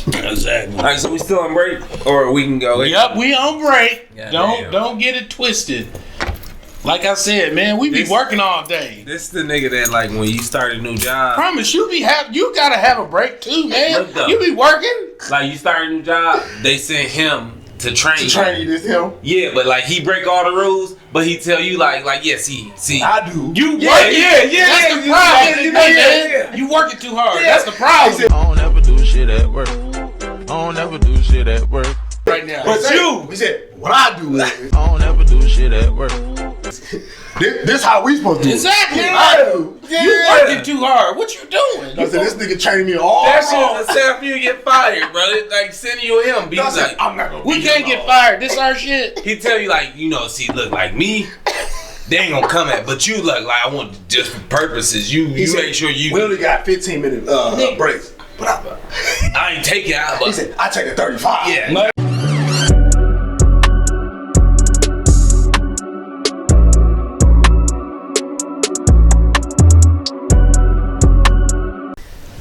Exactly. All right, so we still on break, or we can go? Yep, we on break. Yeah, Don't get it twisted. Like I said, man, we be working all day. This the nigga that like when you start a new job. Promise you gotta have a break too, man. You be working. Like you start a new job, they send him to train you. This him? Yeah, but like he break all the rules, but he tell you like see. I do. You Yeah, working. yeah. That's the problem. Yeah. You working too hard. That's the problem. I don't ever do shit at work. I don't ever do shit at work. Right now. But he said, what I do is, I don't ever do shit at work. this how we supposed to do Exactly. it. I do. You working too hard. What you doing? I said, this nigga training me all That shit's a set for you to get fired, bro. It's like sending you him. Be like, I'm not gonna We can't get fired. This our shit. he tell you like, see, look, like me, they ain't gonna come at, but you look like I want just for purposes. You make sure you. We only got 15-minute breaks. But I ain't take it out. he But said, I take a 35. yeah.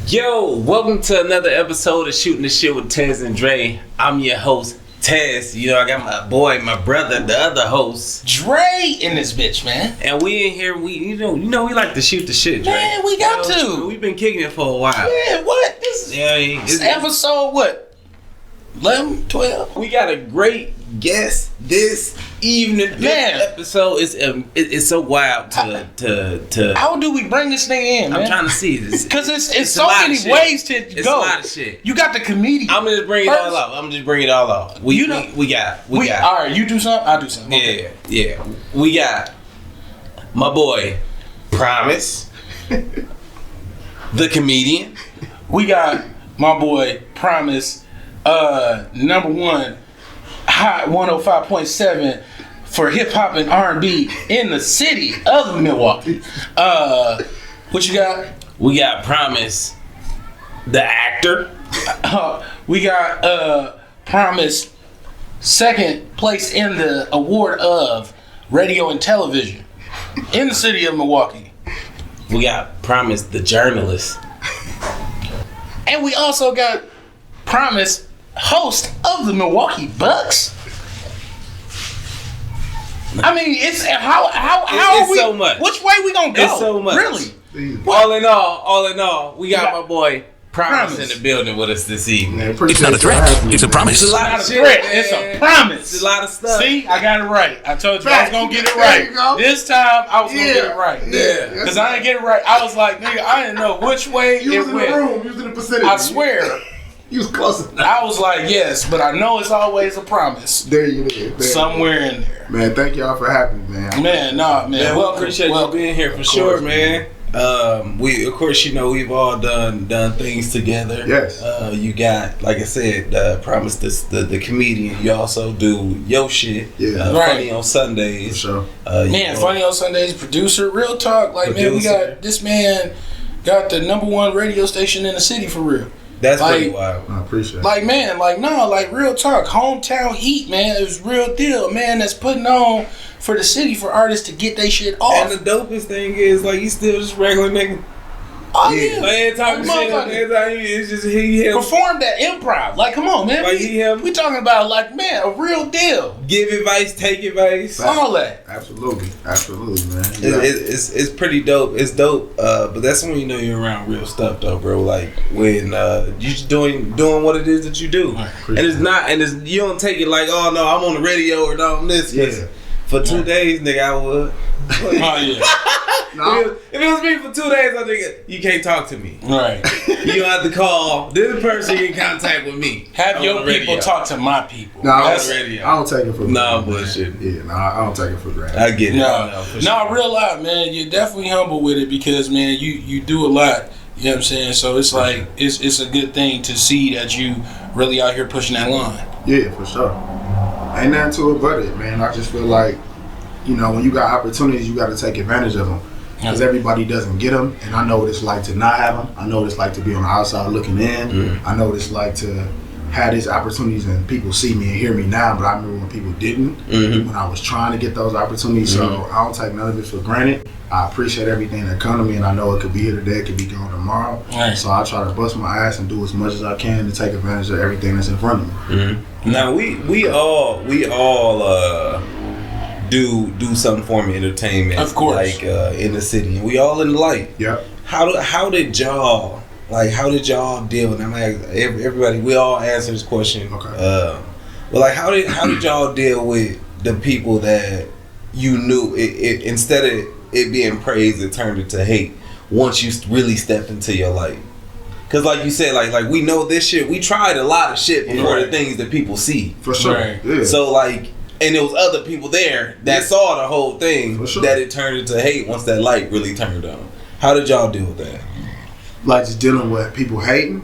Yo, welcome to another episode of Shooting the Shit with Tez and Dre. I'm your host, Tez. You know, I got my boy, my brother, the other host, Dre in this bitch, man. and we in here. We we like to shoot the shit, Dre. Man, we got to. We've been kicking it for a while. Yeah, what? This is episode what? 11, 12? We got a great guest this evening. This Man. episode is it's so wild to. How do we bring this nigga in, man? I'm trying to see this Because it's a so lot of many shit. ways to It's go. a lot of shit. You got the comedian. I'm gonna just bring it all off. We got. All right, you do something, I do something. Okay. Yeah. We got my boy, Promise, the comedian. We got my boy Promise, number one, hot 105.7 for hip hop and R&B in the city of Milwaukee. What you got? We got Promise, the actor. We got Promise, second place in the award of radio and television in the city of Milwaukee. We got Promise, the journalist. And we also got Promise, host of the Milwaukee Bucks. I mean, it's how It's are we? so much. Which way we gonna go? It's so much. Really? All in all, we got Yeah. my boy Promise in Promise. the building with us this evening. Man, It's not a threat. It's a promise. It's a lot It's of not a shit, threat. It's a man. promise. It's a lot of stuff. See, I got it right. I told you I was gonna get it There right. you go. This time I was gonna get it right. Yeah. Because I didn't get it right. I was like, nigga, I didn't know which way You it was in went. the room. You was in the vicinity. I swear. You was close enough. I was like, yes, but I know it's always a promise. There you is. There. Somewhere in there. Man, thank y'all for having me, man. Man, nah, man. Man, we Welcome. appreciate you being here for sure, man. We of course we've all done things together. Yes. You got, like I said, Promise the comedian. You also do your shit. Yeah. Right. Funny on Sundays. For sure. Man, Funny on Sundays, producer, real talk. Like, man, we Producer. got this man got the number one radio station in the city for real. That's pretty like- wild. I appreciate it. Like, man, like, no, like, real talk. Hometown heat, man. It was real deal. Man, that's putting on for the city for artists to get their shit off. And the dopest thing is, like, he's still just regular nigga. Oh, yeah. Like, every time you see him, Motherfucker. every time it's just him. Performed at improv. Like, come on, man. Like, we talking about, like, man, a real deal. Give advice, take advice. All that. Absolutely, man. It's pretty dope. It's dope. But that's when you know you're around real stuff, though, bro. Like when you just doing what it is that you do, and it's not, you don't take it like, oh no, I'm on the radio or no, I'm this. Yeah. For 2 days, nigga, I would. Oh, yeah. No. If it was me for 2 days, I think you can't talk to me. Right. You don't have to call this person in contact with me. Have I'm your on the people radio. talk to my people. No, I That's don't, radio. I don't take it for Nah, granted. bullshit. Yeah, no, I don't take it for granted. I get it. No, for sure. no, real life, man. You're definitely humble with it because, man, you do a lot. You know what I'm saying? So it's like it's a good thing to see that you really out here pushing that line. Yeah, for sure. Ain't nothing to it but it, man. I just feel like, you know, when you got opportunities, you got to take advantage of them. Because everybody doesn't get them, and I know what it's like to not have them. I know what it's like to be on the outside looking in. I know what it's like to had these opportunities and people see me and hear me now, but I remember when people didn't, when I was trying to get those opportunities. So I don't take none of it for granted. I appreciate everything that come to me, and I know it could be here today, it could be gone tomorrow. Right. So I try to bust my ass and do as much as I can to take advantage of everything that's in front of me. Now we all do some form of entertainment, of course, like in the city, and we all in the light. Yep. How did y'all deal with? I'm like everybody. We all answer this question. Okay. But like, how did y'all deal with the people that you knew? It instead of it being praise, it turned into hate once you really stepped into your light. Cause like you said, like we know this shit. We tried a lot of shit before the things that people see. For sure. Right. Yeah. So like. And there was other people there that saw the whole thing, that it turned into hate once that light really turned on. How did y'all deal with that? Like just dealing with people hating?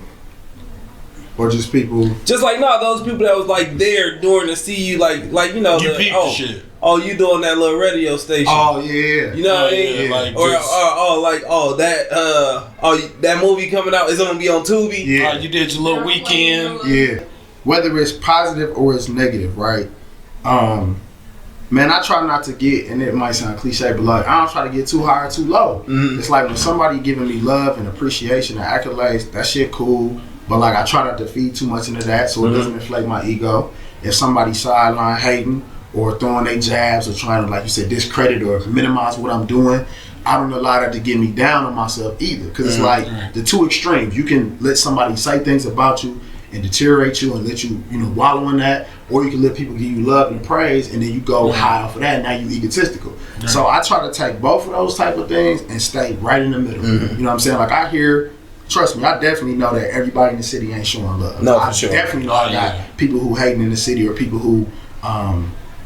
Or just people... Just like, no, those people that was like there during to see you, like you know, you peeped the shit. Oh, you doing that little radio station. Oh, yeah. You know what I mean? Yeah, like that movie coming out is going to be on Tubi? Yeah. You did your little weekend. Yeah. Whether it's positive or it's negative, right? Man, I try not to get, and it might sound cliche, but like I don't try to get too high or too low. It's like when somebody giving me love and appreciation and accolades, that shit cool. But like I try not to feed too much into that so it doesn't inflate my ego. If somebody sideline hating or throwing their jabs or trying to, like you said, discredit or minimize what I'm doing, I don't allow that to get me down on myself either. Because it's like the two extremes. You can let somebody say things about you and deteriorate you and let you, wallow in that, or you can let people give you love and praise, and then you go high off of that, and now you egotistical. Right. So I try to take both of those type of things and stay right in the middle. You know what I'm saying? Like trust me, I definitely know that everybody in the city ain't showing love. No, for sure. I definitely know I got people who hating in the city or people who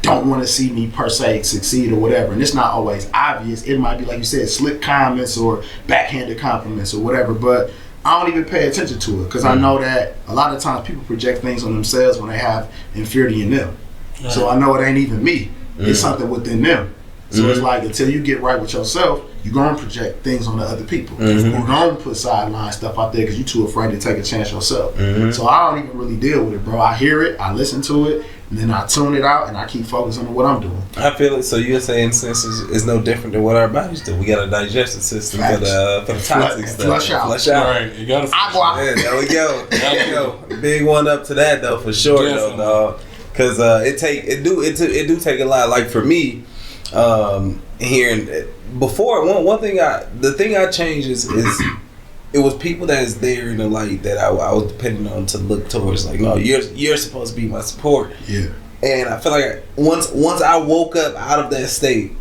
don't want to see me per se succeed or whatever. And it's not always obvious. It might be, like you said, slick comments or backhanded compliments or whatever, but I don't even pay attention to it because I know that a lot of times people project things on themselves when they have inferiority in them. Right. So I know it ain't even me. It's something within them. So it's like until you get right with yourself, you're going to project things on the other people. You're going to put sideline stuff out there because you're too afraid to take a chance yourself. So I don't even really deal with it, bro. I hear it, I listen to it, and then I tune it out and I keep focusing on what I'm doing. I feel it. So you're saying since it's no different than what our bodies do. We got a digestive system for the toxic stuff. Flush out. Right. You got to flush out. Yeah, there we go. There we go. Big one up to that though, for sure. Definitely. Though, dog. Because it do take a lot. Like for me, hearing before one thing the thing I changed is it was people that is there in the light that I was depending on to look towards. Like, no, you're supposed to be my support. Yeah. And I feel like once I woke up out of that state,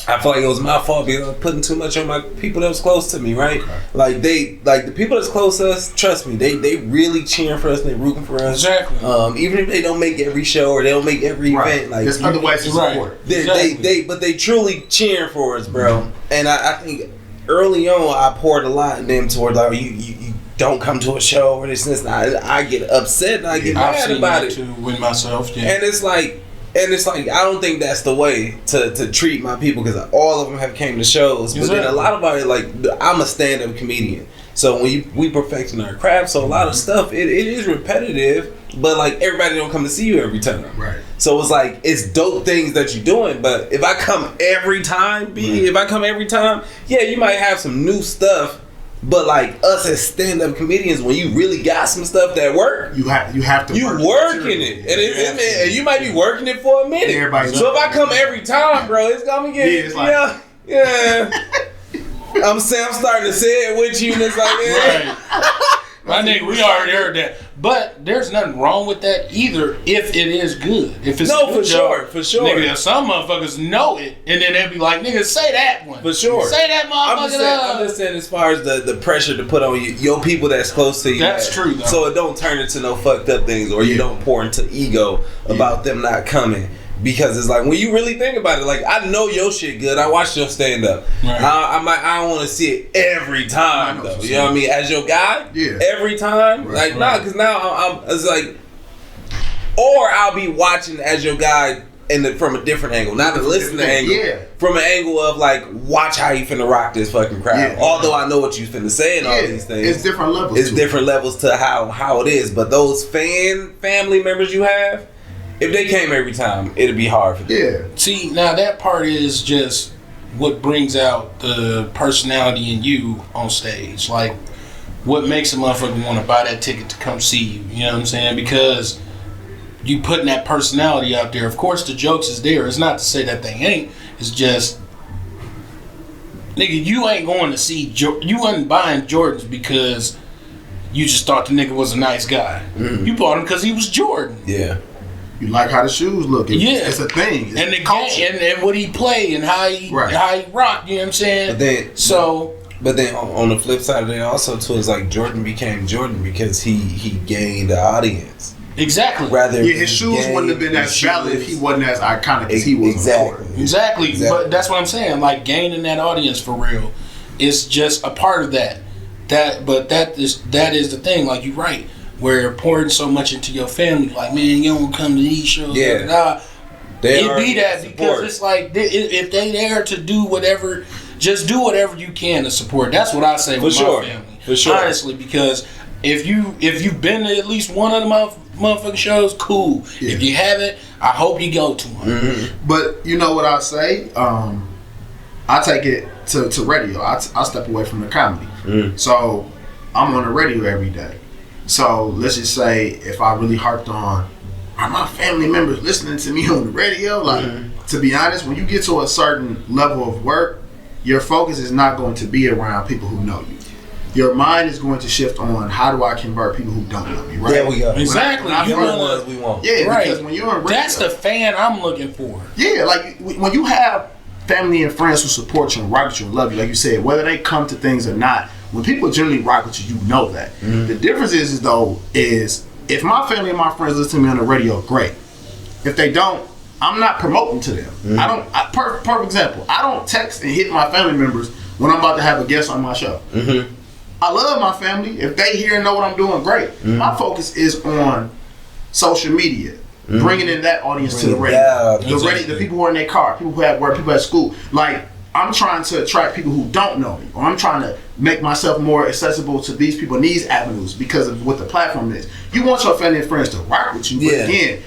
I feel like it was my fault because I was putting too much on my people that was close to me, right? Okay. Like the people that's close to us, trust me, they really cheering for us and they rooting for us. Exactly. Even if they don't make every show or they don't make every event, like there's other ways to support. But they truly cheering for us, bro. And I think early on I poured a lot in them towards like you don't come to a show or this and this. I get upset and I get mad about it too with myself. Yeah. And it's like I don't think that's the way to treat my people because all of them have came to shows. But then a lot of it, like I'm a stand-up comedian, so when we perfecting our craft, so a lot of stuff it is repetitive. But like everybody don't come to see you every time, right? So it's like it's dope things that you're doing. But if I come every time, yeah, you might have some new stuff. But like us as stand-up comedians, when you really got some stuff that work, you have to. You working it, and you might be working it for a minute. So if I come every time, bro, it's gonna get yeah. I'm starting to say it with you, and it's like My nigga, we already heard that. But there's nothing wrong with that either if it is good. If it's a good joke, for sure. Nigga, some motherfuckers know it, and then they'll be like, nigga, say that one. For sure. Say that motherfucker. I'm just saying as far as the pressure to put on your people that's close to you. That's true, though. So it don't turn into no fucked up things, or you don't pour into ego about them not coming. Because it's like when you really think about it, like I know your shit good. I watched your stand up. Right. I don't want to see it every time though. You know what I mean? As your guy, every time. Right. Nah, because now it's like, or I'll be watching as your guy from a different angle, not a listener angle. Yeah. From an angle of like, watch how you finna rock this fucking crowd. Yeah. Although I know what you finna say and all these things, it's different levels. It's different levels to how it is. But those family members you have, if they came every time, it'd be hard for them. Yeah. See, now that part is just what brings out the personality in you on stage. Like, what makes a motherfucker want to buy that ticket to come see you. You know what I'm saying? Because you putting that personality out there. Of course, the jokes is there. It's not to say that they ain't. It's just, nigga, you ain't going to see you wasn't buying Jordans because you just thought the nigga was a nice guy. Mm-hmm. You bought him because he was Jordan. Yeah. You like how the shoes look. It's a thing. It's and the culture. And what he played and how he rocked. You know what I'm saying? But then on the flip side of it also too is like Jordan became Jordan because he gained the audience. Exactly. His shoes wouldn't have been as valid if he wasn't as iconic as he was. Exactly. But that's what I'm saying. Like, gaining that audience for real is just a part of that. That is the thing. Like, you're right. Where pouring so much into your family, like, man, you don't come to these shows. Yeah. It be that because it's like if they there to do whatever, just do whatever you can to support. That's what I say with my family. For sure. Honestly, because if you've been to at least one of the motherfucking shows, cool. Yeah. If you haven't, I hope you go to one. Mm-hmm. But you know what I say? I take it to radio. I step away from the comedy. So I'm on the radio every day. So let's just say if I really harped on, are my family members listening to me on the radio? Like, to be honest, when you get to a certain level of work, your focus is not going to be around people who know you. Your mind is going to shift on how do I convert people who don't know me, right? There we go. Exactly. You're the ones we want. Yeah, right. Because when you're on radio, that's the fan I'm looking for. Yeah, like when you have family and friends who support you and rock with you and love you, like you said, whether they come to things or not, when people generally rock with you, you know that. The difference is if my family and my friends listen to me on the radio, great. If they don't, I'm not promoting to them. Perfect example. I don't text and hit my family members when I'm about to have a guest on my show. I love my family. If they hear and know what I'm doing, great. My focus is on social media, bringing in that audience to the radio. The people who are in their car, people who at work, people at school. Like, I'm trying to attract people who don't know me, or I'm trying to make myself more accessible to these people in these avenues because of what the platform is. You want your family and friends to rock with you, but again,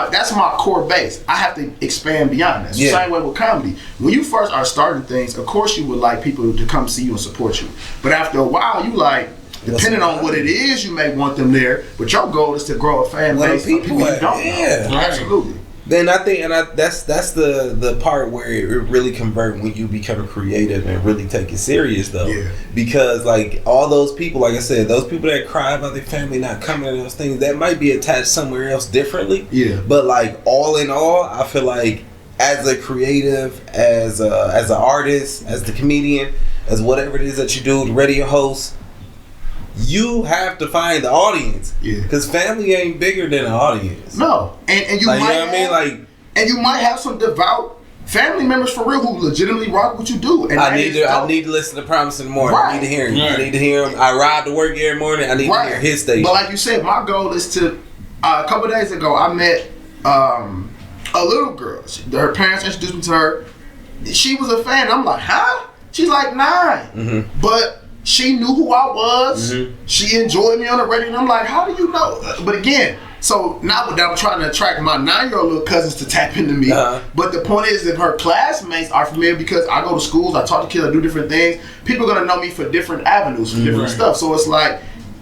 that's my core base. I have to expand beyond that. Same way with comedy. When you first are starting things, of course you would like people to come see you and support you. But after a while, you like, depending on what it is, you may want them there, but your goal is to grow a fan base of people you don't know. Absolutely. Then I think, that's the part where it really convert when you become creative and really take it serious though. Yeah. Because like all those people, like I said, those people that cry about their family not coming to those things, that might be attached somewhere else differently. Yeah. But like all in all, I feel like as a creative, as an artist, as the comedian, as whatever it is that you do, the radio host, you have to find the audience. Yeah. Because family ain't bigger than an audience. No. And you like, might you know what I mean? Like, and you might have some devout family members for real who legitimately rock what you do. And I need to listen to Promise in the morning. Right. I need to hear him. Right. I need to hear him. I ride to work every morning. I need to hear his station. But like you said, my goal is to a couple of days ago I met a little girl. Her parents introduced me to her. She was a fan. I'm like, huh? She's like 9. But she knew who I was. She enjoyed me on the radio. And I'm like, how do you know? But again, so now that I'm trying to attract my 9-year-old little cousins to tap into me. But the point is that her classmates are familiar because I go to schools, I talk to kids, I do different things. People are going to know me for different avenues, for different stuff. So it's like,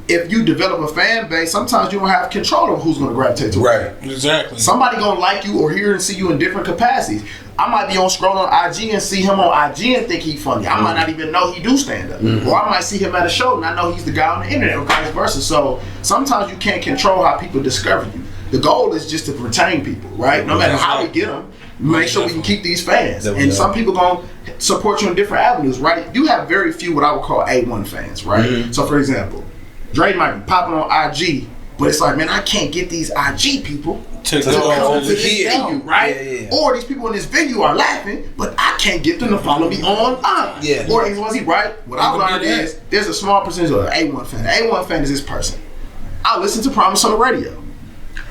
if you develop a fan base, sometimes you don't have control of who's going to gravitate to it. Right. Exactly. Somebody going to like you or hear and see you in different capacities. I might be scrolling on IG and see him on IG and think he's funny. I might not even know he do stand up. Or I might see him at a show and I know he's the guy on the internet, or vice versa. So sometimes you can't control how people discover you. The goal is just to retain people, right? No matter how we get them, make sure we can keep these fans. And some people going to support you in different avenues, right? You have very few what I would call A1 fans, right? So for example, Dre might be popping on IG, but it's like, man, I can't get these IG people to come to this venue, right? Or these people in this venue are laughing, but I can't get them to follow me online. Or XYZ, right? What I learned is there's a small percentage of an A1 fan. The A1 fan is this person. I listen to Promise on the radio.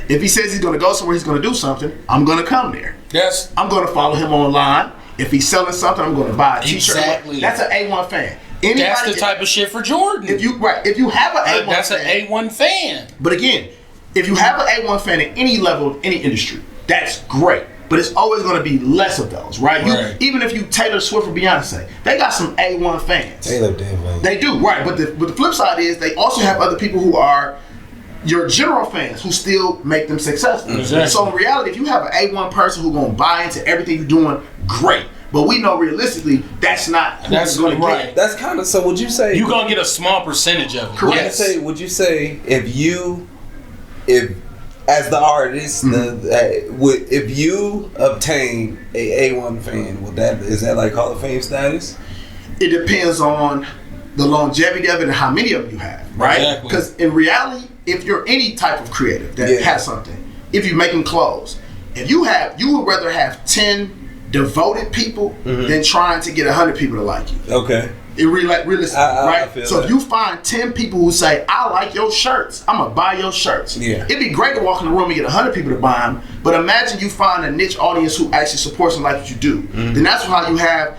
If he says he's going to go somewhere, he's going to do something, I'm going to come there. Yes. I'm going to follow him online. If he's selling something, I'm going to buy a t-shirt. Exactly. That's an A1 fan. That's the type of shit for Jordan. If you have an A1 that's fan, an A1 fan. But again, if you have an A1 fan in any level, any industry, that's great. But it's always going to be less of those, right? Even if you Taylor Swift or Beyonce, they got some A1 fans. Taylor damn. They do, right? But the flip side is they also have other people who are your general fans who still make them successful. Exactly. So in reality, if you have an A1 person who's going to buy into everything you're doing, great. But we know realistically that's not who that's going to right. get. That's kind of, so would you say you're gonna get a small percentage of it? Correct. Yes. Would you say if as the artist, if you obtain a A1 fan, is that like Hall of Fame status? It depends on the longevity of it and how many of them you have, right? Exactly. Because in reality, if you're any type of creative that has something, if you're making clothes, you would rather have 10 devoted people than trying to get 100 people to like you. Okay. It realistic, right? So that. if you find 10 people who say, I like your shirts, I'm gonna buy your shirts. Yeah. It'd be great to walk in the room and get 100 people to buy them, but imagine you find a niche audience who actually supports and like what you do. Then that's how you have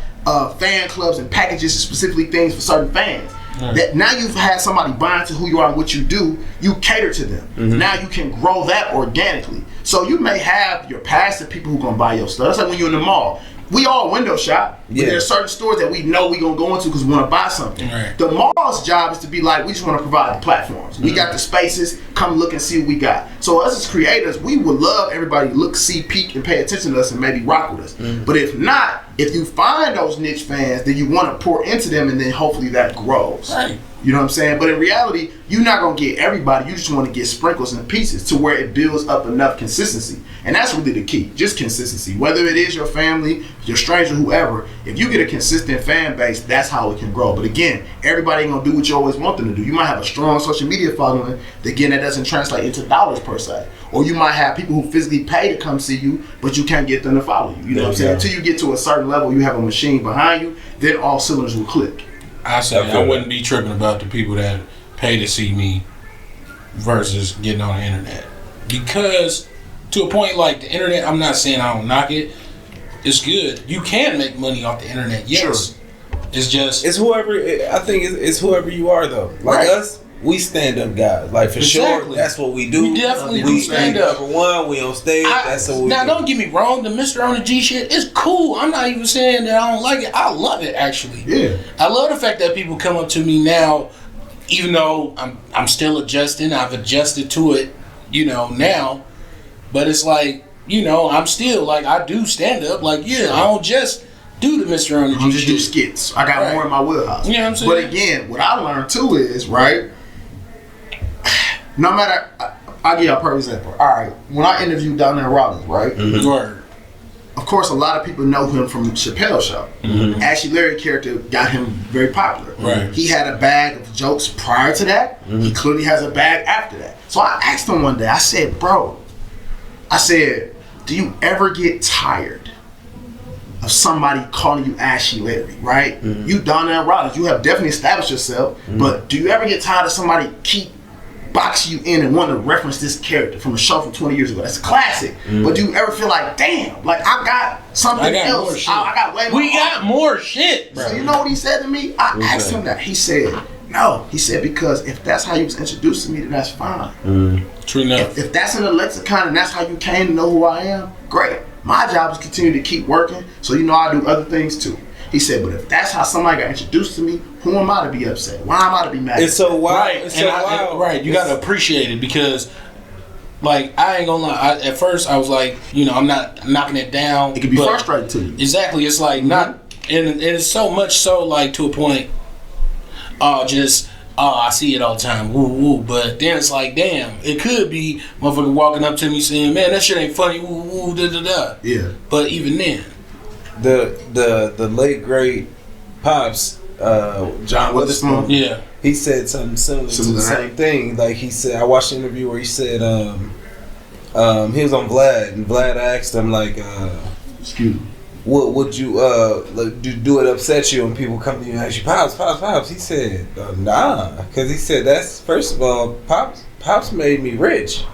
fan clubs and packages, specifically things for certain fans. That now you've had somebody buy into who you are and what you do, you cater to them. Now you can grow that organically. So you may have your passive people who gonna buy your stuff. That's like when you're in the mall. We all window shop, but there's certain stores that we know we gonna go into because we want to buy something. Right. The mall's job is to be like, we just want to provide the platforms. We got the spaces, come look and see what we got. So us as creators, we would love everybody to look, see, peek, and pay attention to us and maybe rock with us. But if not, if you find those niche fans, then you want to pour into them and then hopefully that grows. Right. You know what I'm saying? But in reality, you're not going to get everybody. You just want to get sprinkles and pieces to where it builds up enough consistency. And that's really the key. Just consistency. Whether it is your family, your stranger, whoever, if you get a consistent fan base, that's how it can grow. But again, everybody ain't going to do what you always want them to do. You might have a strong social media following. Again, that doesn't translate into dollars per se. Or you might have people who physically pay to come see you, but you can't get them to follow you. You know what I'm saying? Until you get to a certain level, you have a machine behind you, then all cylinders will click. I say I wouldn't be tripping about the people that pay to see me versus getting on the internet. Because to a point like the internet, I'm not saying I don't knock it. It's good. You can make money off the internet. Yes. Sure. It's just it's whoever. I think it's whoever you are though. Like us, we stand up guys. Like for sure, that's what we do. We definitely do stand up. Number one, we on stage. That's what we now, do. don't get me wrong. The Mr. on the G shit is cool. I'm not even saying that I don't like it. I love it actually. Yeah. I love the fact that people come up to me now, even though I'm still adjusting. I've adjusted to it, now. But it's like, I'm still like I do stand up. Like I don't just do the Mr. on the G just shit. do skits. I got more in my wheelhouse. You know what I'm saying? But again, what I learned too is, right, no matter, I'll give you a perfect example. All right, when I interviewed down there in Rollins, right? Word. Of course, a lot of people know him from Chappelle's show. Ashley Larry character got him very popular. Right. He had a bag of jokes prior to that. He clearly has a bag after that. So I asked him one day, I said, bro, do you ever get tired of somebody calling you Ashley Larry, right? You down there in Rollins, you have definitely established yourself, but do you ever get tired of somebody keep box you in and want to reference this character from a show from 20 years ago? That's a classic. But do you ever feel like, damn, like I got something else? More shit. I got way more. We got more shit, bro. So you know what he said to me? I asked him that. He said, no. He said, because if that's how you was introduced to me, then that's fine. True enough. If that's in the lexicon and that's how you came to know who I am, great. My job is continue to keep working, so I do other things too. He said, but if that's how somebody got introduced to me, who am I to be upset? Why am I to be mad? It's so wild. Right, it's so wild. Right. You gotta appreciate it because, like, I ain't gonna lie. At first, I was like, I'm not knocking it down. It can be frustrating to you. Exactly. It's like not, and it's so much so like to a point. I see it all the time. Woo woo. But then it's like, damn, it could be motherfucker walking up to me saying, man, that shit ain't funny. Woo woo da da da. Yeah. But even then, the late great Pops, John Witherspoon. Yeah. He said something similar to the same thing. Like he said, I watched an interview where he said, he was on Vlad, and Vlad asked him like, excuse me, what would you do it upset you when people come to you and ask you, Pops? He said, nah, because he said that's first of all, Pops made me rich.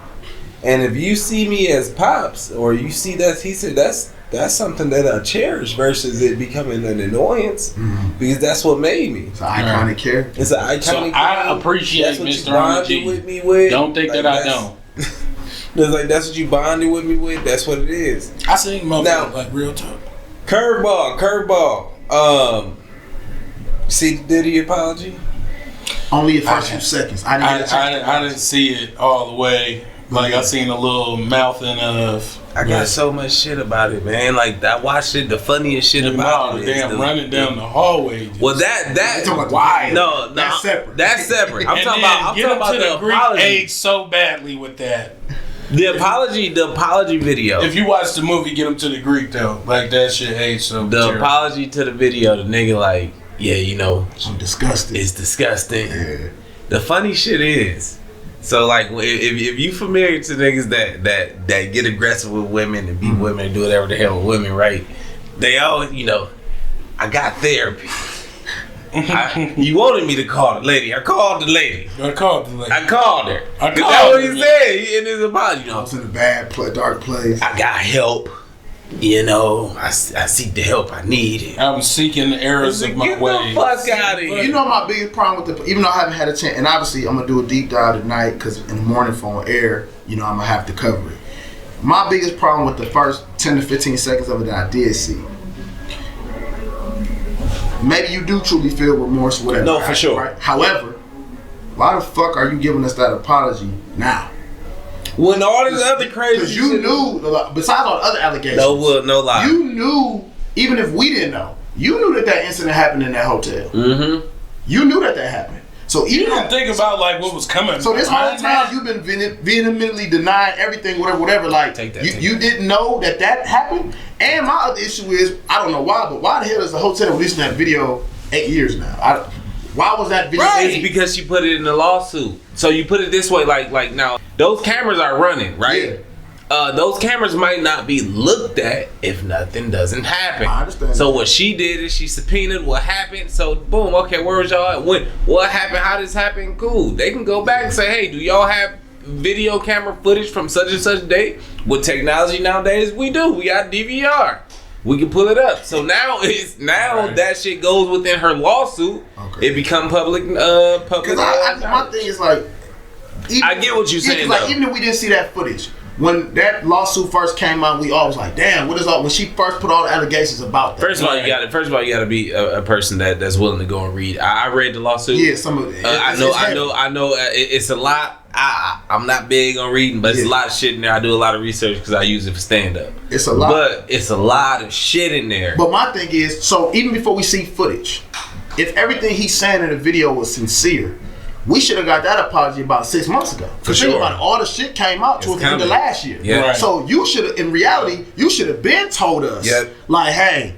And if you see me as Pops, or you see that, he said that's something that I cherish versus it becoming an annoyance, because that's what made me. It's an iconic character. It's an iconic. So I appreciate Mr. Bonded with me with. Don't think like, that I don't. It's like that's what you bonded with me with. That's what it is. I seen motherfuckers Now, like real talk. Curveball. See the Diddy apology? Only the first few seconds. I didn't get a chance to I didn't see it all the way. Like I seen a little mouthing of. I got so much shit about it, man. Like I watched it. The funniest shit about it. Damn, running down the hallway. Well, that why? No, That's separate. That's separate. I'm And talking then about. I'm get talking him about to the the Greek apology. age so badly with that. The apology video. If you watch the movie, get him to the Greek though. Like that shit age so. The terrible. apology to the video, the nigga like, yeah, you know, I'm disgusted. it's disgusting. Yeah. The funny shit is, so like if you familiar to niggas that get aggressive with women and beat women and do whatever the hell with women, right? They always, you know, I got therapy. You wanted me to call the lady. I called the lady. I called the lady. I called her. I That's called what he her. said in his apology. You I know, was in a bad, dark place. I got help. You know, I seek the help I need. I'm seeking the errors of my Get the ways. fuck out of here. You know my biggest problem with even though I haven't had a chance, and obviously I'm gonna do a deep dive tonight because in the morning for on air, you know I'm gonna have to cover it. My biggest problem with the first 10 to 15 seconds of it that I did see. Maybe you do truly feel remorse or whatever. No, for sure. Right? However, why the fuck are you giving us that apology now? When all this other crazy Because you shit- knew, besides all the other allegations, no lie. you knew, even if we didn't know, you knew that incident happened in that hotel. Mm-hmm. You knew that happened. So You even don't think about like what was coming. so this whole behind time that? you've been vehemently denying everything, whatever. Like Take that. you didn't know that happened. And my other issue is I don't know why, but why the hell is the hotel releasing that video 8 years now? Why was that video? It's because you put it in the lawsuit. So you put it this way, like now those cameras are running, right? Yeah. Those cameras might not be looked at if nothing doesn't happen. I understand So that. what she did is she subpoenaed what happened. So boom, okay, where was y'all at? What happened? How this happened? Cool. They can go back and say, hey, do y'all have video camera footage from such and such date? With technology nowadays, we do. We got DVR. We can pull it up. So now Right. that shit goes within her lawsuit. Okay. It become public. Because my knowledge. thing is like, I get what you're saying, Like though. even if we didn't see that footage. When that lawsuit first came out, we all was like, "Damn, what is all?" When she first put all the allegations about that. First of all, you got to be a person that's willing to go and read. I read the lawsuit. Yeah, some of it. I know. It's a lot. I'm not big on reading, but it's a lot of shit in there. I do a lot of research because I use it for stand up. It's a lot. but it's a lot of shit in there. But my thing is, so even before we see footage, if everything he's saying in the video was sincere, we should have got that apology about 6 months ago. For Think sure. about it, all the shit came out towards the end of coming. last year. Yeah. Right. So you should have, in reality, you should have been told us, Yep. like, hey,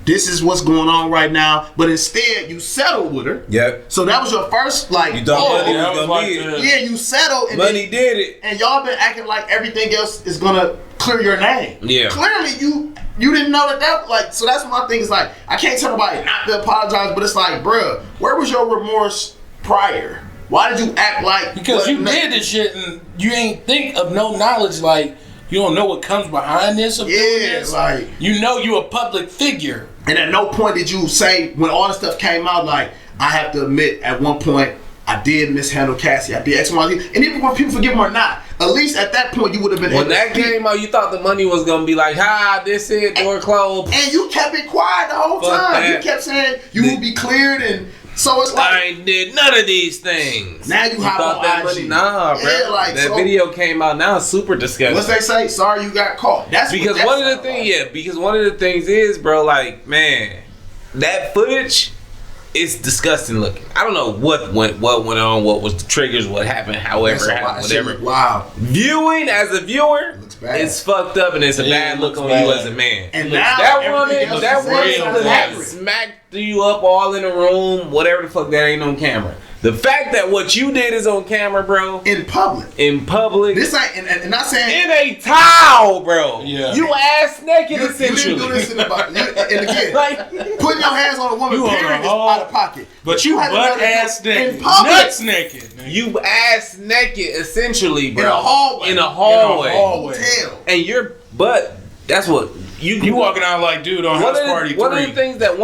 this is what's going on right now. But instead, you settled with her. Yep. So that was your first, like, You thought money that was was gonna like be the- it. yeah, you settled. And Money then, did it. and y'all been acting like everything else is gonna clear your name. Yeah. Clearly, you didn't know that like. So that's my thing. Is like I can't tell nobody not to apologize, but it's like, bruh, where was your remorse prior? Why did you act like? Because you did this shit and you ain't think of no knowledge. Like you don't know what comes behind this. Of doing Yeah, this. like. You know you a public figure. And at no point did you say when all the stuff came out, like I have to admit, at one point I did mishandle Cassie. I did X, Y, Z. And even when people forgive him or not, at least at that point you would have been. When able to that speak. came out, you thought the money was gonna be like, this it, door closed. And you kept it quiet the whole Fuck time. that. You kept saying you will be cleared, and so it's like I ain't did none of these things. Now you hop thought on that IG. money, nah, bro. Yeah, like, that so- video came out now, super disgusting. what's they say? Sorry, you got caught. That's Because what one of the sound things, like. because one of the things is, bro, like, man, that footage is disgusting looking. I don't know what went on, what was the triggers, what happened, however, That's a it lot happened, of shit. whatever. Wow. Viewing as a viewer, Looks bad. it's fucked up and it's a Yeah, bad it look looks on bad. you as a man. And now that everything woman, else is could real have accurate. smacked you up all in the room, whatever the fuck, that ain't on camera. The fact that what you did is on camera, bro. In public. This ain't, and not saying. In a towel, bro. Yeah. You ass naked, essentially. You didn't do this and again, like, putting your hands on a woman, period, is out of pocket. But you butt ass naked. In public. Nuts naked. Man. You ass naked, essentially, bro. In a hallway. Hotel. And but that's what. You walking out like dude on House Party 3. One of the things that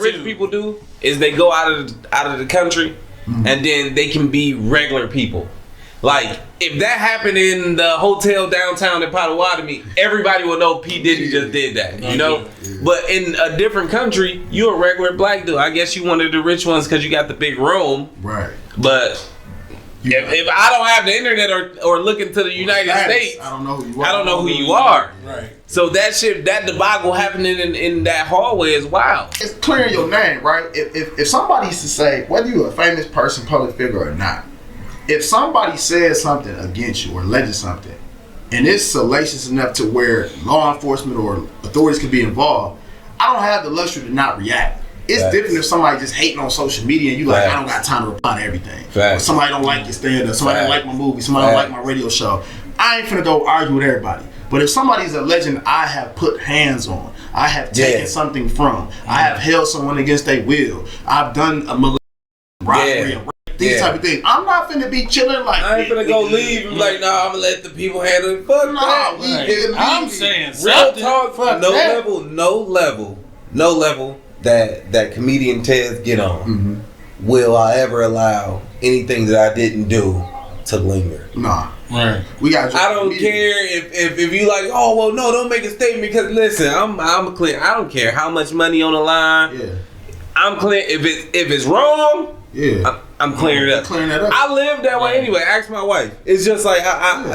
rich people do is they go out of the country and then they can be regular people. Like if that happened in the hotel downtown in Potawatomi, everybody will know P. Diddy just did that, you know. Yeah. But in a different country, you're a regular black dude. I guess you one of the rich ones because you got the big room, right? But if I don't have the internet or look into the United States, I don't know who you are. Right. So that debacle happening in that hallway is wild. It's clearing your name, right? If somebody used to say, whether you're a famous person, public figure or not, if somebody says something against you or alleges something, and it's salacious enough to where law enforcement or authorities can be involved, I don't have the luxury to not react. It's different if somebody just hating on social media and you like, I don't got time to reply to everything. Or somebody don't like your stand-up, somebody don't like my movie, somebody don't like my radio show. I ain't finna go argue with everybody. But if somebody's alleging I have put hands on, I have taken something from, I have held someone against their will, I've done a robbery, these type of things, I'm not finna be chilling like I ain't finna go leave and like, nah, I'm gonna let the people handle it. Fuck that. I'm saying real talk. No level that comedian Tez get on. Will I ever allow anything that I didn't do to linger? Nah. Right. I don't care if you like, oh well, no, don't make a statement because listen, I'm clear. I don't care how much money on the line. Yeah. I'm clear. If it's wrong, I'm clearing it up. I live that way anyway. Ask my wife. It's just like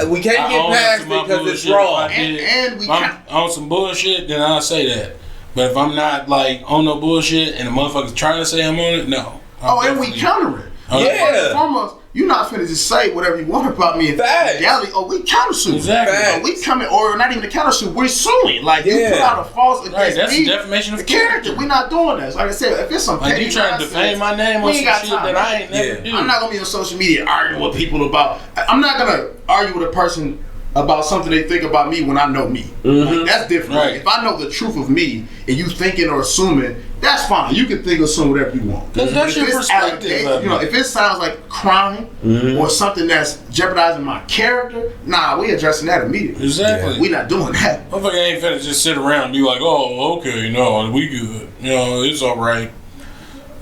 we can't get past it because it's wrong. And I'm on some bullshit, then I'll say that. But if I'm not like on no bullshit and the motherfucker's trying to say I'm on it, no. And we counter it. First and foremost, you're not finna just say whatever you want about me in reality. We countersuit. Exactly. We coming, or not even the countersuit, we're suing. Like you put out a false against that's me, defamation of character. We're not doing that. So like I said, if it's some petty you trying to defame my name or some shit that I ain't never do. I'm not gonna be on social media arguing with people about. I'm not gonna argue with a person about something they think about me when I know me. Like, that's different. Right. If I know the truth of me and you thinking or assuming, that's fine. You can think or assume whatever you want. Because that's your perspective. If it sounds like crime or something that's jeopardizing my character, we addressing that immediately. Exactly. We not doing that. Motherfucker ain't finna just sit around and be like, oh, okay, no, we good. You know, it's all right.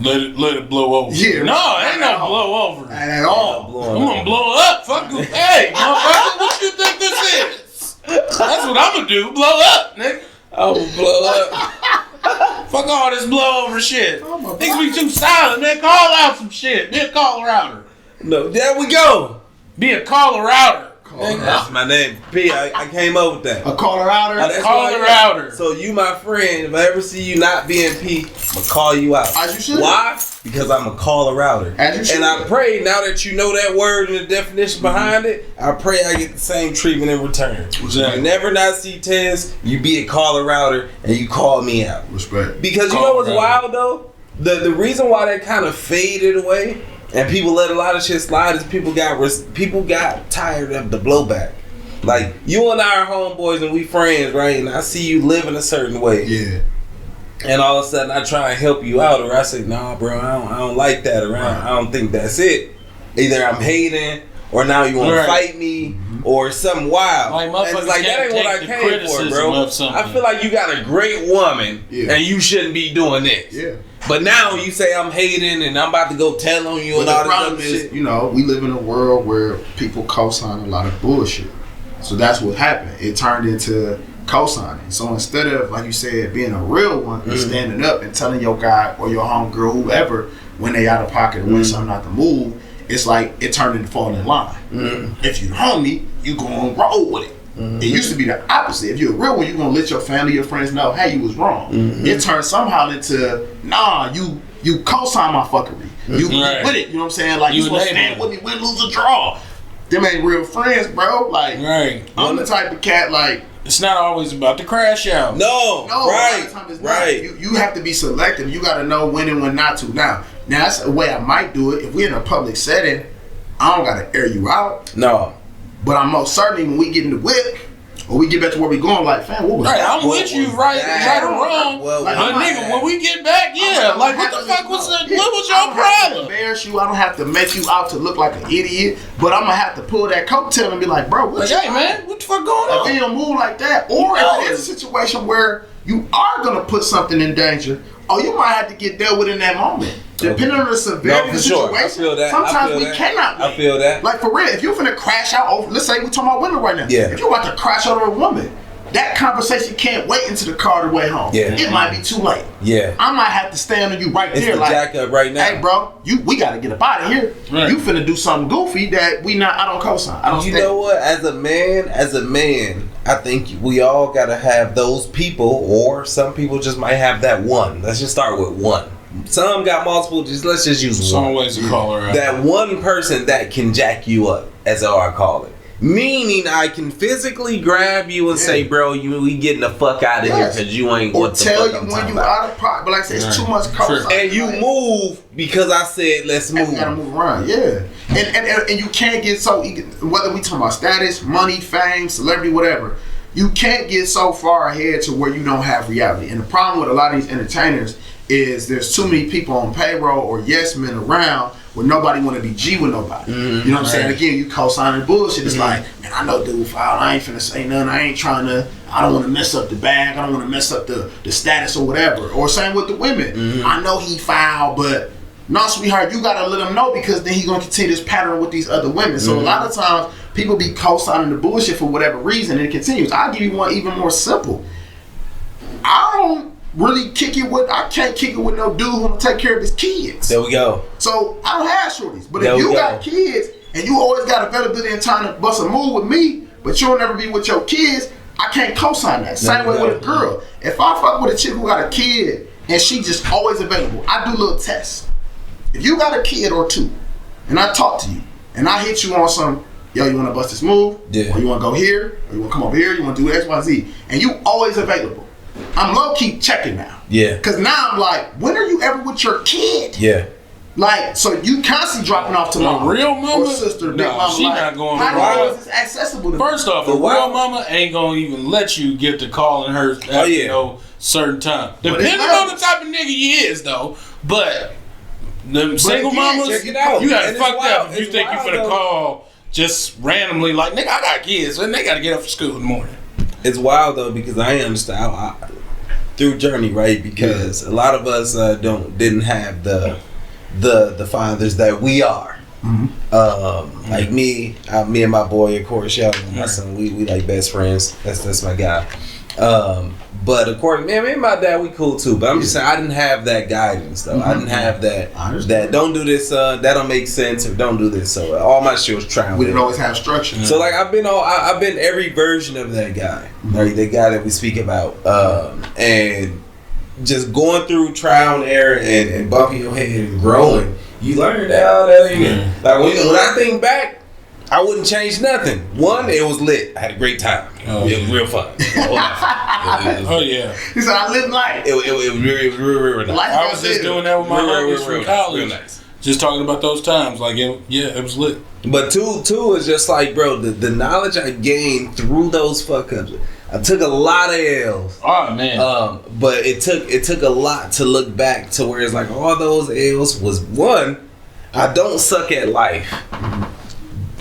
Let it blow over. Yeah, no, ain't no blow over. At all. I'm gonna blow up. Fuck you. Hey, motherfucker, what you think this is? That's what I'm gonna do. Blow up, nigga. I'm gonna blow up. Fuck all this blow over shit. Niggas be too silent, man. Call out some shit. Be a caller outer. No, there we go. Be a caller outer. That's my name. P. I came up with that. A caller outer? A caller outer. So you my friend. If I ever see you not being P, I'm gonna call you out. As you should. Why? Because I'm a caller outer. As you should. And I pray now that you know that word and the definition behind it, I pray I get the same treatment in return. Exactly. You never not see Tez, you be a caller outer and you call me out. Respect. Because you know what's wild though? The reason why that kind of faded away and people let a lot of shit slide is people got tired of the blowback. Like you and I are homeboys and we friends, right? And I see you living a certain way. Yeah. And all of a sudden I try and help you out, or I say, nah, bro, I don't like that, or I don't think that's it. Either I'm hating, or now you want to fight me, or something wild. Like, and it's like that ain't what I came for, bro. I feel like you got a great woman, and you shouldn't be doing this. Yeah. But now you say I'm hating and I'm about to go tell on you and all this other shit. You know, we live in a world where people co-sign a lot of bullshit. So that's what happened. It turned into co-signing. So instead of, like you said, being a real one and standing up and telling your guy or your homegirl, whoever, when they out of pocket or when something not to move, it's like it turned into falling in line. If you homie, you gonna roll with it. It used to be the opposite. If you're a real one, you're gonna let your family, your friends know, hey, you was wrong. It turned somehow into, nah, you co-sign my fuckery. You with it, you know what I'm saying? Like you supposed to stand with me, win, lose, or draw. them ain't real friends, bro. Like, Right. I'm the type of cat like. It's not always about the crash out. No, No, right, a lot of times it's not. right. You have to be selective. You got to know when and when not to. Now that's a way I might do it. If we're in a public setting, I don't got to air you out. No. But I'm most certainly when we get in the whip or we get back to where we going, like, fam, what was Right, that? I'm with you, right or wrong. Well, Like, but nigga, when we get back, yeah, like what the fuck was what was I your don't have to problem? embarrass you. I don't have to make you out to look like an idiot. But I'm gonna have to pull that coattail and be like, bro, what Like, you hey man, what the fuck going If you on? don't move like that, or if it's a situation where you are gonna put something in danger, or you might have to get dealt with in that moment. Depending on the severity of the situation, I feel that. sometimes we cannot I win. feel that. Like for real, if you're finna crash out over, let's say we're talking about women right now. Yeah. If you're about to crash out over a woman, that conversation can't wait into the car the way home. Yeah. It might be too late. Yeah. I might have to stand on you right It's there, the like, jack up right now. hey, bro, we gotta get up out of here. Right. You finna do something goofy that I don't co-sign. I don't. You stand. know what? As a man, I think we all gotta have those people, or some people just might have that one. Let's just start with one. Some got multiple. Let's just use Some one. ways to call her out. That one person that can jack you up, as I call it. Meaning, I can physically grab you and say, "Bro, we getting the fuck out of here because you ain't or what the tell fuck you I'm when talking you about." out of pocket. But like I said, it's too much True. co-sign. And you Like, move because I said, "Let's and move." we gotta move around, yeah. And you can't get so, whether we talking about status, money, fame, celebrity, whatever, you can't get so far ahead to where you don't have reality. And the problem with a lot of these entertainers is there's too many people on payroll or yes men around where nobody want to be G with nobody. You know what I'm saying? Again, you co-signing bullshit. It's like, man, I know dude foul. I ain't finna say nothing. I don't want to mess up the bag. I don't want to mess up the status or whatever. Or same with the women. I know he foul, but no, sweetheart, you gotta let him know because then he gonna continue this pattern with these other women. So a lot of times people be co-signing the bullshit for whatever reason and it continues. I'll give you one even more simple. I don't really I can't kick it with no dude who wanna take care of his kids. There we go. So I don't have shorties. But There if we you go. got kids and you always got availability and time to bust a move with me, but you'll never be with your kids, I can't co-sign that. Same way with a girl. If I fuck with a chick who got a kid and she just always available, I do little tests. If you got a kid or two, and I talk to you, and I hit you on some, yo, you want to bust this move? Yeah. Or you want to go here? Or you want to come over here? You want to do X, Y, Z? And you always available. I'm low-key checking now. Yeah. Because now I'm like, when are you ever with your kid? Yeah. Like, so you constantly dropping off to mama. real mama? Or sister, big Nah, mama. she like, not going how around. always is accessible to First off, a But why- real mama ain't gonna even let you get to calling her at certain time. Depending not- on the type of nigga he is, though. But the single again, mamas, check it out. you gotta And it's fuck wild. up if you It's think you wild, finna though. call just randomly like, nigga, I got kids and they gotta get up for school in the morning. It's wild though because I understand through journey, right? Because a lot of us didn't have the fathers that we are. Like me and my boy, of course, my son, we like best friends. That's my guy. But of course, me and my dad, we cool too. But I'm just saying, I didn't have that guidance though. I didn't have that. That don't do this. That don't make sense. Or don't do this. So all my shit was trying. We didn't always have structure. So like I've been every version of that guy, right? The guy that we speak about, and just going through trial and error and bumping your head and growing. You learn that ain't like when I think back. I wouldn't change nothing. One, it was lit. I had a great time. It was real fun. Oh yeah. He said, I live life. It was real nice. Life I was just doing that with my homies from college. Real nice. Just talking about those times. Like, it was lit. But two is just like, bro, the knowledge I gained through those fuck ups. I took a lot of L's. Oh man. But it took a lot to look back to where it's like all those L's was one, I don't suck at life.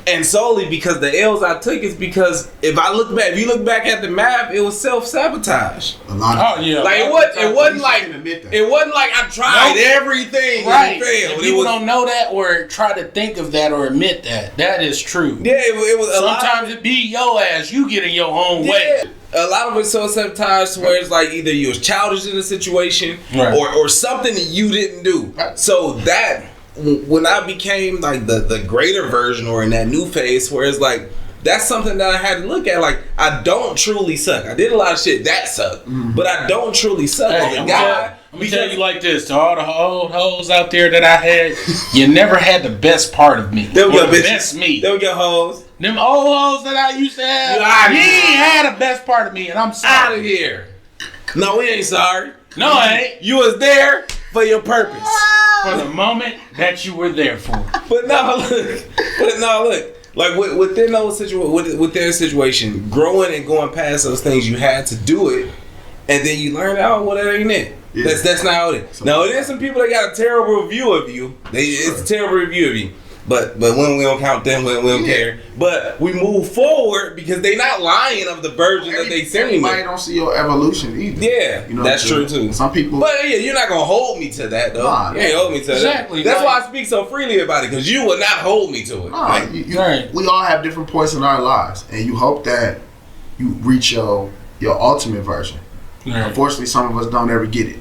And solely because the L's I took is because if you look back at the map, it was self-sabotage. Oh yeah. Like it wasn't like I tried everything and failed. And people don't know that or try to think of that or admit that. That is true. Yeah, it was sometimes it be your ass, you get in your own way. A lot of it's self-sabotage where it's like either you was childish in a situation or something that you didn't do. So that when I became like the greater version or in that new phase where it's like that's something that I had to look at. Like I don't truly suck. I did a lot of shit that sucked, but I don't truly suck as a guy. Let me tell you like this, to all the old hoes out there that I had, you never had the best part of me. There we go, the bitch. best me. There we go, hoes. Them old hoes that I used to have, You ain't had the best part of me, and I'm sorry. Out of here. No, we ain't sorry. No, I ain't. You was there for your purpose. For the moment that you were there for. But no, look. Like within those with their situation, growing and going past those things, you had to do it, and then you learn out what that ain't it. Yeah. That's not how it is. Now there's some people that got a terrible review of you. It's a terrible review of you. But when we don't count them, we don't care. But we move forward because they not lying of the version that they send me. Everybody don't see your evolution either. Yeah, you know that's true too. Some people, but yeah, you're not gonna hold me to that though. Nah, you ain't hold me to exactly, that. That's why I speak so freely about it, because you will not hold me to it. Nah, right. We all have different points in our lives, and you hope that you reach your ultimate version. Right. Unfortunately, some of us don't ever get it.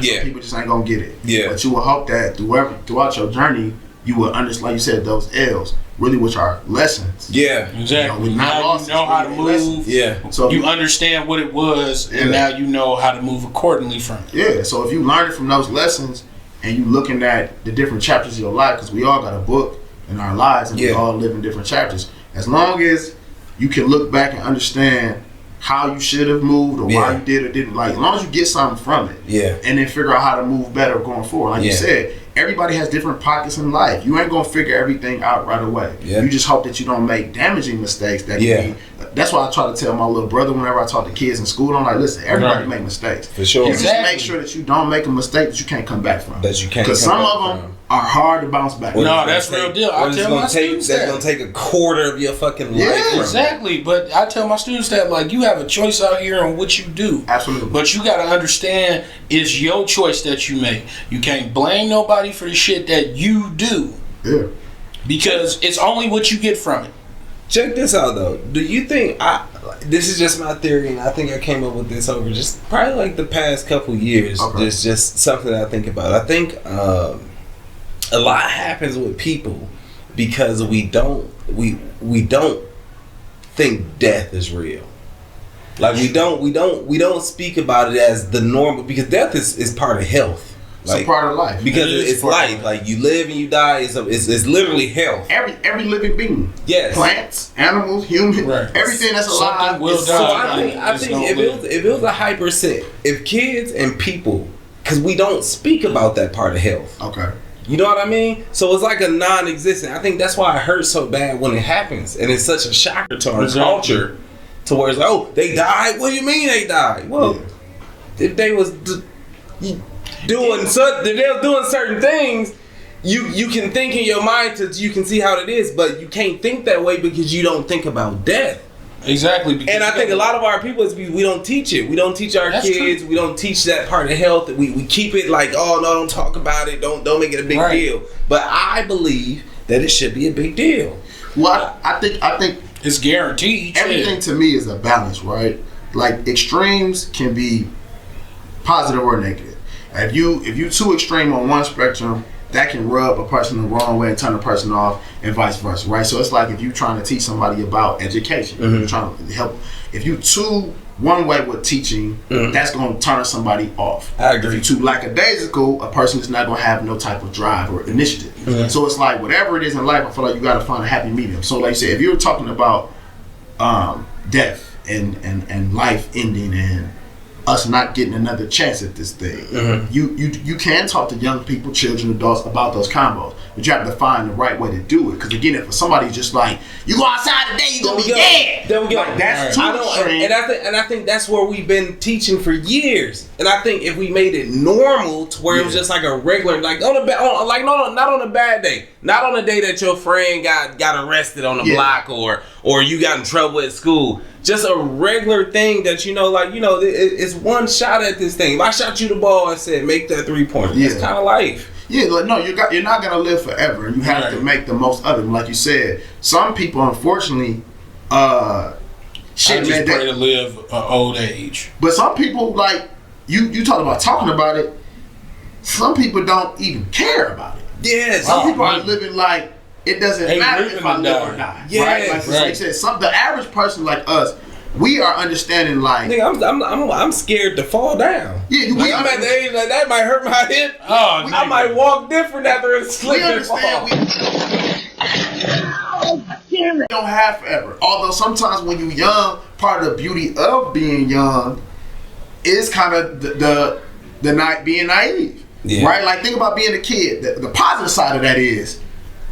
Yeah, some people just ain't gonna get it. Yeah, but you will hope that throughout your journey, you will understand, like you said, those L's, really, which are lessons. Yeah, exactly. Now you know how to move. Lessons. Yeah. So you understand what it was, and now you know how to move accordingly from it. Yeah. So if you learn it from those lessons, and you looking at the different chapters of your life, because we all got a book in our lives, and we all live in different chapters. As long as you can look back and understand how you should have moved or why you did or didn't, like, as long as you get something from it, and then figure out how to move better going forward. Like you said, everybody has different pockets in life. You ain't gonna figure everything out right away. You just hope that you don't make damaging mistakes. That can be, that's why I try to tell my little brother whenever I talk to kids in school. I'm like, listen, everybody make mistakes. For sure. Just make sure that you don't make a mistake that you can't come back from. That you can't. Because some of them are hard to bounce back. No, that's real deal. I tell my students that. That's gonna take a quarter of your fucking life. Exactly. But I tell my students that, like, you have a choice out here on what you do. Absolutely. But you gotta understand it's your choice that you make. You can't blame nobody for the shit that you do. Yeah. Because it's only what you get from it. Check this out though. Do you think this is just my theory, and I think I came up with this over just probably like the past couple years. Okay. It's just something that I think about. I think a lot happens with people because we don't think death is real. Like we don't speak about it as the normal, because death is part of health. It's a part of life. Because it's life. Like you live and you die. It's literally health. Every living being. Yes. Plants, animals, humans, everything that's alive will die. So I think if it was a high percent, if kids and people, because we don't speak about that part of health. Okay. You know what I mean? So it's like a non-existent. I think that's why it hurts so bad when it happens, and it's such a shocker to our culture, to where it's like, oh, they died. What do you mean they died? Well, if they was doing certain things, you can think in your mind you can see how it is, but you can't think that way because you don't think about death. Exactly. And I think a lot of our people, we don't teach it. We don't teach our kids. True. We don't teach that part of health. We keep it like, oh no, don't talk about it. Don't make it a big deal. But I believe that it should be a big deal. Well, I think it's guaranteed. Everything to me is a balance, right? Like extremes can be positive or negative. If you too extreme on one spectrum, that can rub a person the wrong way and turn a person off, and vice versa, right? So it's like if you're trying to teach somebody about education, you're trying to help. If you too one way with teaching, that's going to turn somebody off. I agree. If you're too lackadaisical, a person is not going to have no type of drive or initiative. So it's like whatever it is in life, I feel like you got to find a happy medium. So like you said, if you're talking about death and life ending and us not getting another chance at this thing, you can talk to young people, children, adults about those combos, but you have to find the right way to do it. Because again, if somebody's just like, you go outside today, you gonna be dead. There we go. Like, that's too extreme. And I think that's where we've been teaching for years. And I think if we made it normal to where it was just like a regular, like not on a bad day, not on a day that your friend got arrested on the block or you got in trouble at school. Just a regular thing that it's one shot at this thing. If I shot you the ball and said make that 3-pointer, that's kind of life. Yeah, like, no, you're not gonna live forever, and you have to make the most of it. Like you said, some people unfortunately, I just pray to live an old age. But some people, like you talk about talking about it. Some people don't even care about it. Yeah, some people are living like it doesn't matter if I live or die. Yeah, right? Like you said, the average person like us, we are understanding like. Nigga, I'm scared to fall down. Yeah, like, I'm at the age like that might hurt my hip. Oh, I might walk different after a slip we and fall. We don't have forever. Although sometimes when you're young, part of the beauty of being young is kind of the night being naive, right? Like think about being a kid. The positive side of that is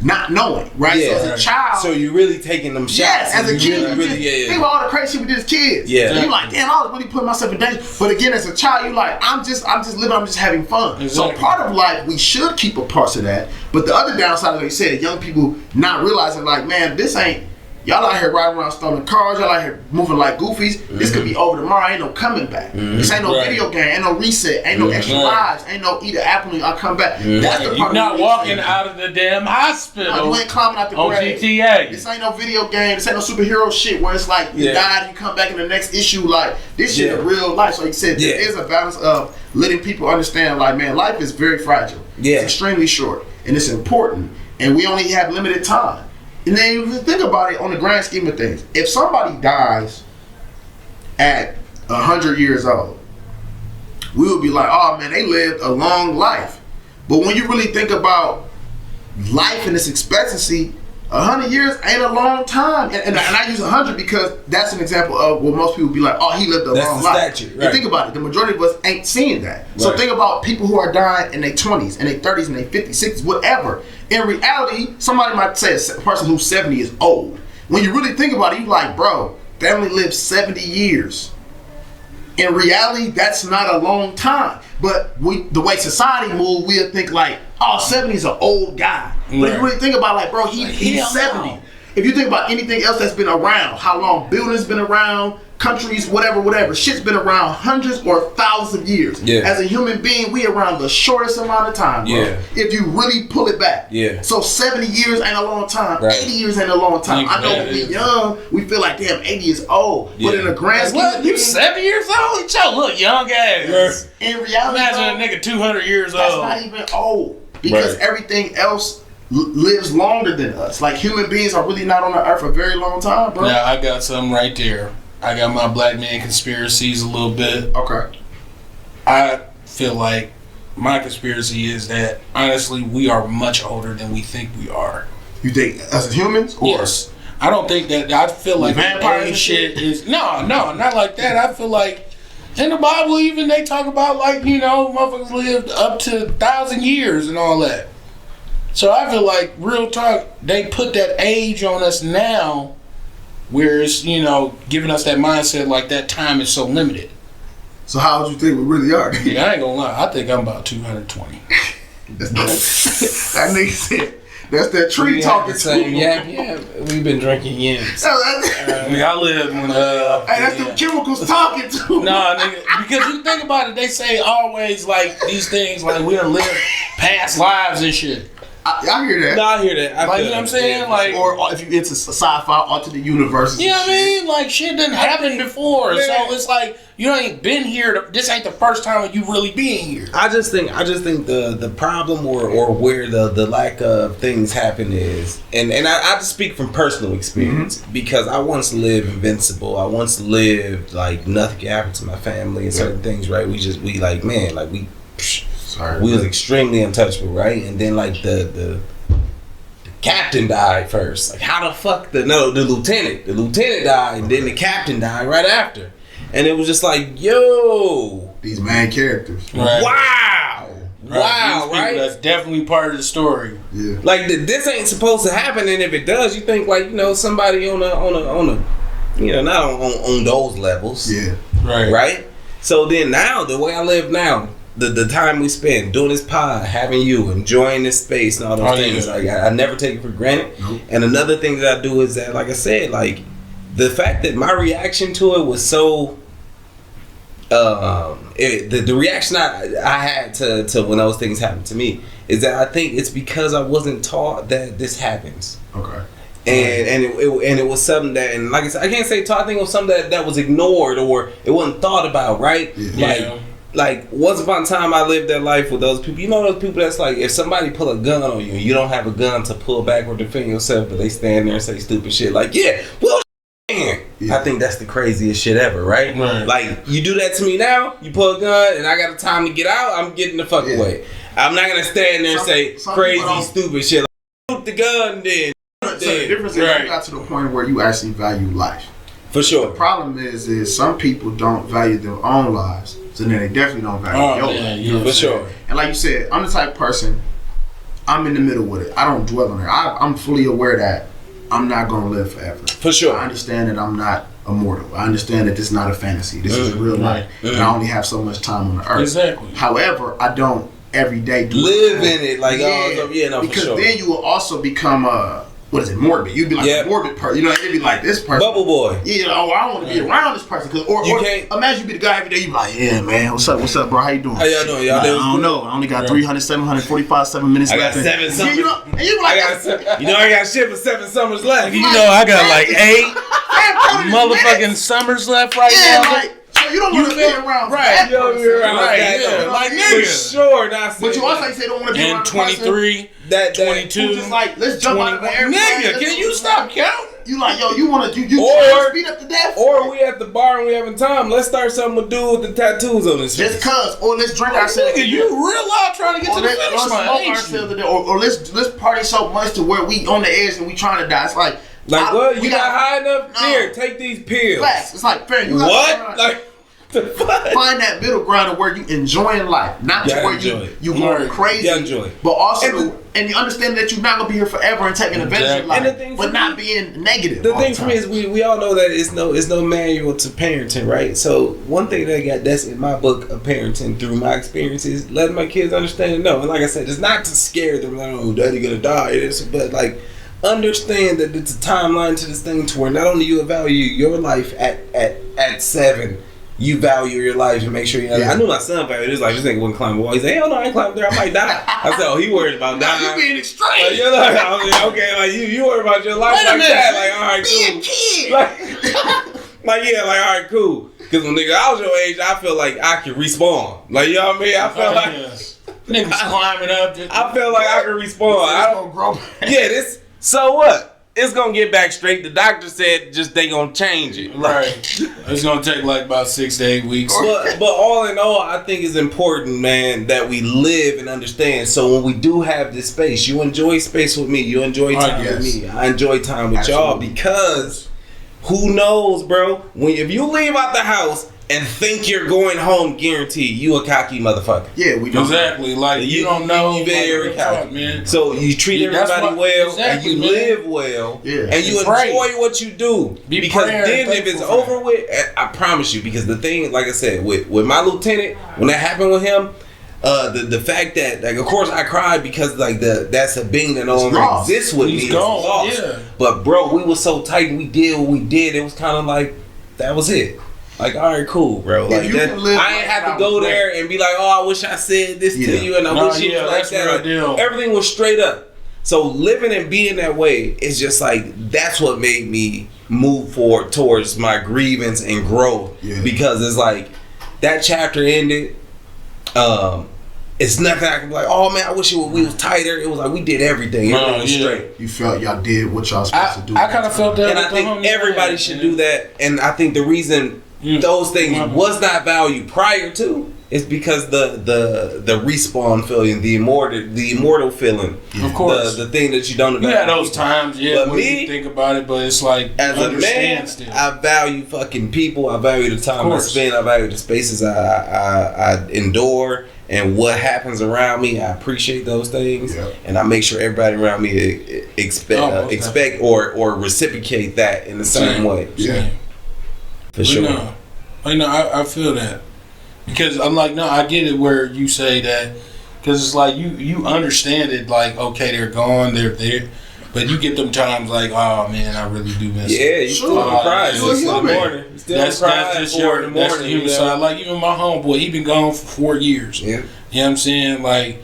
not knowing, right? Yeah. So as a child, so you're really taking them shots. yes, as a kid, think about all the crazy shit we did as kids. Yeah, so you're like, damn, I was really putting myself in danger. But again, as a child, you're like, I'm just living, I'm just having fun. Exactly. So part of life, we should keep a part of that. But the other downside, like you said, young people not realizing, like, man, this ain't. Y'all out here riding around stolen cars. Y'all out here moving like goofies. This could be over tomorrow. Ain't no coming back. This ain't no video game. Ain't no reset. Ain't no extra lives. Ain't no eat an apple and I'll come back. That's the part. You're not walking out of the damn hospital. No, you ain't climbing out the grave. On GTA. This ain't no video game. This ain't no superhero shit where it's like you died and you come back in the next issue. Like this shit is real life. So like you said, there is a balance of letting people understand. Like man, life is very fragile. It's extremely short and it's important. And we only have limited time. And then you think about it on the grand scheme of things. If somebody dies at 100 years old, we would be like, oh man, they lived a long life. But when you really think about life and its expectancy, 100 years ain't a long time. And I use 100 because that's an example of what most people be like, oh, he lived a long life. Statute, right. And think about it. The majority of us ain't seeing that. Right. So think about people who are dying in their 20s, in their 30s, in their 50s, 60s, whatever. In reality, somebody might say a person who's 70 is old. When you really think about it, you're like, bro, they only lived 70 years. In reality, that's not a long time. But the way society moves, we'll think like, oh, 70 is an old guy. But if you really think about it, like, bro, he's 70. If you think about anything else that's been around, how long buildings been around, countries, whatever, shit's been around hundreds or thousands of years. Yeah. As a human being, we around the shortest amount of time, bro. Yeah. If you really pull it back. Yeah. So 70 years ain't a long time. Right. 80 years ain't a long time. I know when we're young, we feel like, damn, 80 is old. Yeah. But in the grand scheme of things, you 7 years old? You look young ass. In reality, imagine a nigga 200 years old. That's not even old. Because everything else lives longer than us. Like human beings are really not on the earth for a very long time, bro. Yeah, I got something right there. I got my black man conspiracies a little bit. Okay. I feel like my conspiracy is that honestly we are much older than we think we are. You think as humans? Or? Yes. I don't think that. I feel like vampire shit is no, not like that. I feel like in the Bible even they talk about like, you know, motherfuckers lived up to 1,000 years and all that. So I feel like real talk, they put that age on us now where it's, you know, giving us that mindset like that time is so limited. So how would you think we really are? Yeah, I ain't gonna lie. I think I'm about 220. That nigga said. That's that tree talking to him. Yeah, we've been drinking yams. I live when hey, that's the chemicals talking to him. Nah, nigga, because you think about it, they say always like these things like we done lived past lives and shit. I hear that. No, I hear that. Like, you know what I'm saying? Like, or if you into sci-fi, alternate universes. You know what I mean? Like, shit done happened before. So it's like, you ain't been here. This ain't the first time you really being here. I just think the problem or where the lack of things happen is, and I just speak from personal experience because I once lived invincible. I once lived like nothing happened to my family and certain things, right? We was extremely untouchable, right? And then like the captain died first. Like how the fuck the lieutenant died, and then the captain died right after. And it was just like, yo, these main characters. Right. Wow. Wow, right? That's definitely part of the story. Yeah. Like this ain't supposed to happen, and if it does, you think like, you know, somebody on a you know, not on those levels. Yeah. Right? So then now, the way I live now, the time we spend doing this pod, having you, enjoying this space and all those things, like I never take it for granted. Nope. And another thing that I do is that, like I said, like the fact that my reaction to it was so the reaction I had to when those things happened to me is that I think it's because I wasn't taught that this happens. Okay. And it was something that, and like I said, I can't say taught. I think it was something that was ignored or it wasn't thought about, right? Yeah. Like once upon a time I lived that life with those people. You know those people that's like, if somebody pull a gun on you and you don't have a gun to pull back or defend yourself, but they stand there and say stupid shit like, yeah, well, man. I think that's the craziest shit ever, right? Like, you do that to me now, you pull a gun, and I got the time to get out, I'm getting the fuck away. I'm not gonna stand there and say crazy, stupid shit. Like, shoot the gun, then. So the difference is you got to the point where you actually value life. For sure. The problem is some people don't value their own lives, so then they definitely don't value your life. You know for sure. And like you said, I'm the type of person, I'm in the middle with it. I don't dwell on it. I'm fully aware that I'm not going to live forever. For sure. I understand that I'm not immortal. I understand that this is not a fantasy. This is real life. And I only have so much time on the earth. Exactly. However, I don't every day live in it. Like, because then you will also become what is it, morbid? You'd be like a morbid person. You know, you'd be like this person. Bubble boy. Yeah, I want to be around this person. Or imagine you be the guy every day, you be like, yeah, man, what's up, bro? How you doing? How y'all doing? Like, I don't know. I only got 7 minutes left. I got 7 summers. You know, and you be like, I got shit for 7 summers left. You know, I got like 8 motherfucking summers left right now. Like, so you don't want to be around you don't be around like nigga. For sure, but you also say don't want to be around 23, that 22, just like, let's jump out of the air. Nigga, can you stop counting? You like, yo, you want to speed up to death? Or we at the bar and we having time. Let's start something with dude with the tattoos on his face. Just cuz. Or let's drink ourselves. Nigga, you real loud trying to get to the finish line. Or let's party so much to where we on the edge and we trying to die. It's like what? You not high enough? Here, take these pills. Facts. It's like, fair. What? Like, find that middle ground of where you enjoying life, not to where you going crazy, but also and you understand that you're not gonna be here forever and taking advantage of life, but not being negative. The thing for me is we all know that it's no manual to parenting, right? So one thing that's in my book of parenting through my experiences, letting my kids understand and know. And like I said, it's not to scare them, like, oh, daddy gonna die, but like understand that it's a timeline to this thing to where not only you value your life at 7. You value your life and make sure you know. I knew my son valued his life. This nigga wouldn't climb a wall. He said, hell no, I ain't climbing there. I might die. I said, oh, he worried about dying. You being extreme. Like, you're like, okay, like you worried about your life like that. Like, all right, cool. Like, all right, cool. Because when nigga, I was your age, I feel like I could respawn. Like, you know what I mean? I felt like niggas climbing up. I feel like I could respawn. I don't grow. So what? It's gonna get back straight. The doctor said they gonna change it. Right. It's gonna take like about 6 to 8 weeks. But all in all, I think it's important, man, that we live and understand. So when we do have this space, you enjoy space with me. You enjoy time with me. I enjoy time with y'all because who knows, bro? If you leave out the house and think you're going home, guaranteed, you a cocky motherfucker. Yeah, we don't. Exactly. Like, you don't know. You very cocky, man. So you treat everybody well, and you live well, and you enjoy what you do. Because then if it's over with, I promise you, because the thing, like I said, with my lieutenant, when that happened with him, the fact that, like, of course I cried because like that's a being that no longer exists with me. It's lost. Yeah. But bro, we was so tight and we did what we did. It was kind of like that was it. Like, all right, cool, bro. Like that, I ain't have to go there and be like, oh, I wish I said this to you, and I wish you was like that. Like, everything was straight up. So living and being that way is just like that's what made me move forward towards my grievance and growth. Yeah. Because it's like that chapter ended. It's nothing I can be like, oh man, I wish we was tighter. It was like we did everything. Everything was straight. You felt y'all did what y'all supposed to do. I kind of felt that, and I think everybody should do that. And I think the reason those things was not valued prior to is because the respawn feeling, the immortal feeling. Of course, the thing that you don't value. Yeah, those times. Yeah, when you think about it, but it's like as a man, I value fucking people. I value the time I spend. I value the spaces I endure. And what happens around me, I appreciate those things, and I make sure everybody around me expect or reciprocate that in the same way. Yeah, for sure. I feel that because I'm like, no, I get it where you say that because it's like you understand it, like, okay, they're gone, they're there. But you get them times like, oh man, I really do miss it. Yeah, you still cry. That's just that's the human side. Like even my homeboy, he been gone for 4 years. Yeah. You know what I'm saying? Like,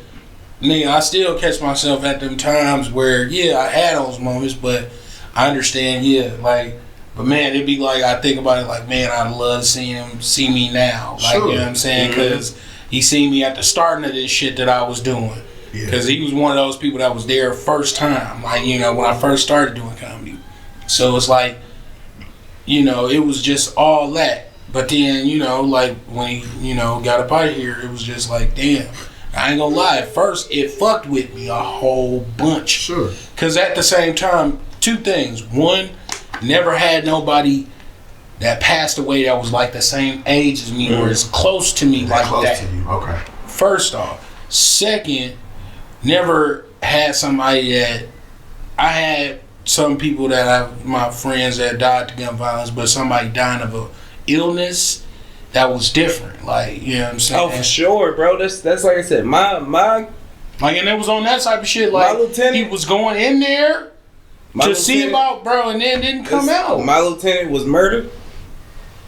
nigga, I still catch myself at them times where, I had those moments, but I understand, like, but man, it'd be like, I think about it like, man, I'd love to see him see me now. Like, you know what I'm saying? Because he seen me at the starting of this shit that I was doing. Because he was one of those people that was there first time, like, when I first started doing comedy. So it's like, you know, it was just all that. But then, you know, like when he, you know, got up out of here, it was just like, damn. I ain't gonna lie. At first, it fucked with me a whole bunch. Sure. Cause at the same time, two things. One, never had nobody that passed away that was like the same age as me or as close to me like Close that. to you. Okay. First off. Second, never had somebody that I had some people that my friends that died to gun violence, but somebody dying of a illness that was different. Like, you know what I'm saying? Oh, for sure, bro. That's like I said, my like, and it was on that type of shit. Like, my lieutenant, he was going in there to see about, bro, and then didn't come out. My lieutenant was murdered.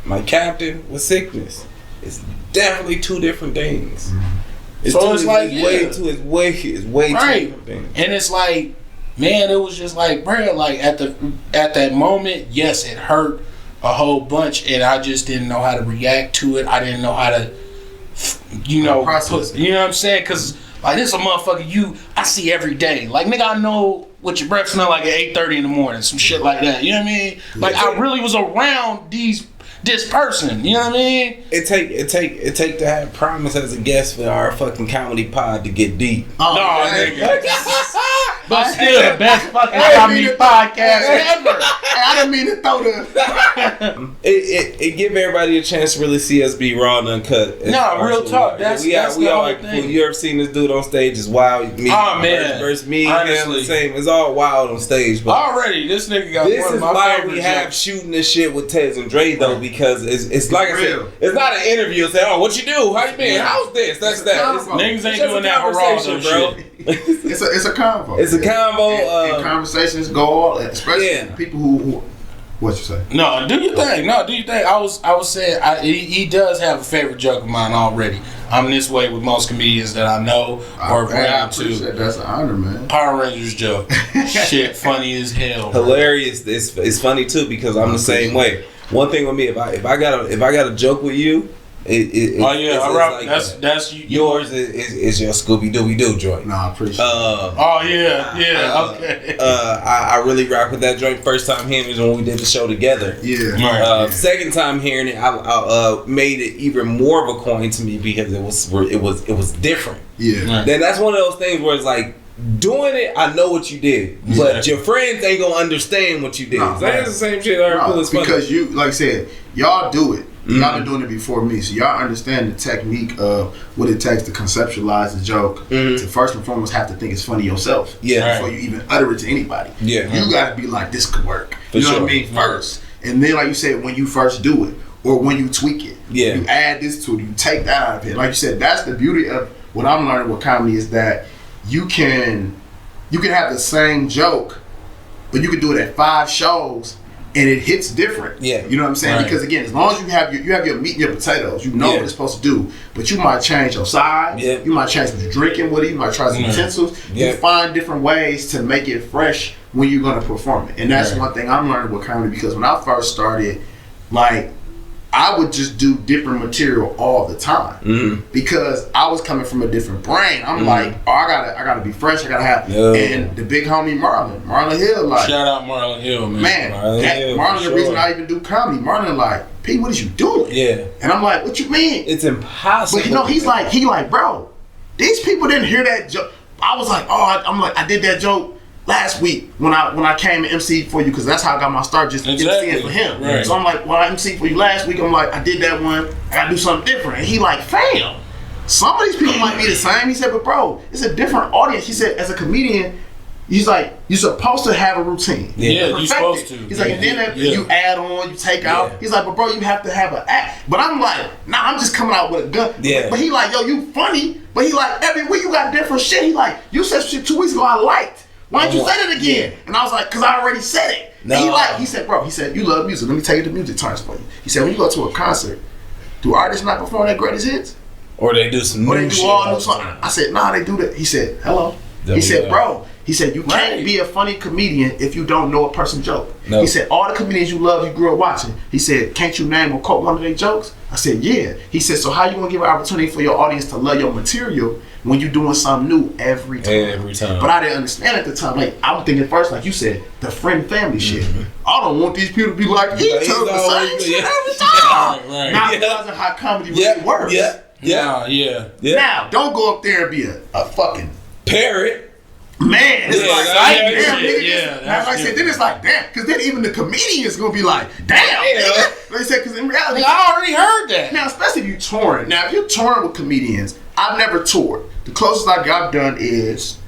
My captain was sickness. It's definitely two different things. It's so it's like, it's way right. two different things. And it's like, man, it was just like, bro, like at that moment, yes, it hurt a whole bunch, and I just didn't know how to react to it. I didn't know how to, you know, you know what I'm saying? Because like, this is a motherfucker I see every day. Like, nigga, I know what your breath smell like at 8:30 in the morning, some shit like that. You know what I mean? Like, I really was around this person. You know what I mean? It take to have Promise as a guest for our fucking comedy pod to get deep. Oh, no, nigga. But still, the best fucking comedy podcast ever. I didn't mean to throw the. It give everybody a chance to really see us be raw and uncut. No, real talk. That's the whole like, thing. You ever seen this dude on stage? It's wild. Me, versus me, him, the same. It's all wild on stage. But already, this nigga got this one is of my why favorite we have jokes. shooting this shit with Tez and Dre though, because it's like I said, it's not an interview. It's like, oh, what you do? How you been? How's this? That's that. Niggas ain't doing that Geraldo shit. It's a convo. It's a convo. And conversations go all, especially people who. What you say? No, do your thing. No, do your thing. I was saying he does have a favorite joke of mine already. I'm this way with most comedians that I know or ran to. That's an honor, man. Power Rangers joke. Shit, funny as hell. Bro. Hilarious. It's funny too because I'm the same way. One thing with me, if I got a joke with you, that's yours is your Scooby Dooby Doo joint. No, I appreciate okay. I really rock with that joint. First time hearing it when we did the show together. Yeah. Second time hearing it, I made it even more of a coin to me because it was different. Yeah. Right. Then that's one of those things where it's like, doing it, I know what you did, but your friends ain't gonna understand what you did. No, that's the same shit. Because you, like I said, y'all do it. Y'all been doing it before me, so y'all understand the technique of what it takes to conceptualize the joke. To first and foremost have to think it's funny yourself. Before you even utter it to anybody. You gotta be like, this could work. You know what I mean? First, and then like you said, when you first do it or when you tweak it, you add this to it, you take that out of it. Like you said, that's the beauty of what I'm learning with comedy is that you can have the same joke, but you can do it at 5 shows and it hits different. You know what I'm saying? Right. Because again, as long as you have your meat and your potatoes, you know what it's supposed to do. But you might change your size. You might change what you're drinking with it. You might try some utensils. You find different ways to make it fresh when you're going to perform it. And that's one thing I'm learning with comedy because when I first started, like, I would just do different material all the time because I was coming from a different brain. I'm like, oh, I gotta be fresh. I gotta have, and the big homie Marlon Hill, like, shout out Marlon Hill, man. Marlon the reason I even do comedy. Marlon like, P, what is you doing? And I'm like, what you mean? It's impossible. But you know, he like, bro, these people didn't hear that joke. I was like, oh, I did that joke last week when I came and MC'd for you because that's how I got my start, just MCing for him. Right. So I'm like, well, I MC'd for you last week. I'm like, I did that one. I gotta do something different. And he like, fam, some of these people might be the same. He said, but bro, it's a different audience. He said, as a comedian, he's like, you're supposed to have a routine. You're supposed to. He's like, and then you add on, you take out. He's like, but bro, you have to have an act. But I'm like, nah, I'm just coming out with a gun. But he like, yo, you funny. But he like, every week you got different shit. He like, you said shit 2 weeks ago I liked. Why don't you say that again? And I was like, because I already said it. And he said, bro, you love music. Let me tell you the music terms for you. He said, when you go to a concert, do artists not perform their greatest hits? Or they do some new shit. All new songs. I said, nah, they do that. He said, hello. He said, bro, He said, you can't be a funny comedian if you don't know a person's joke. No. He said, all the comedians you love, you grew up watching. He said, can't you name or quote one of their jokes? I said, yeah. He said, so how you gonna give an opportunity for your audience to love your material when you doing something new every time? Every time. But I didn't understand at the time. Like, I'm thinking first, like you said, the friend family shit. I don't want these people to be like, he told the same shit every time. Right. Not realizing how comedy really works. Yeah. Now, don't go up there and be a fucking parrot. Man, it's like, damn, nigga. That's like I said, then it's like, damn, because then even the comedian's gonna be like, damn, nigga. Like I said, because in reality, I already heard that. Now, especially if you touring. Now, if you're touring with comedians, I've never toured. The closest I've done is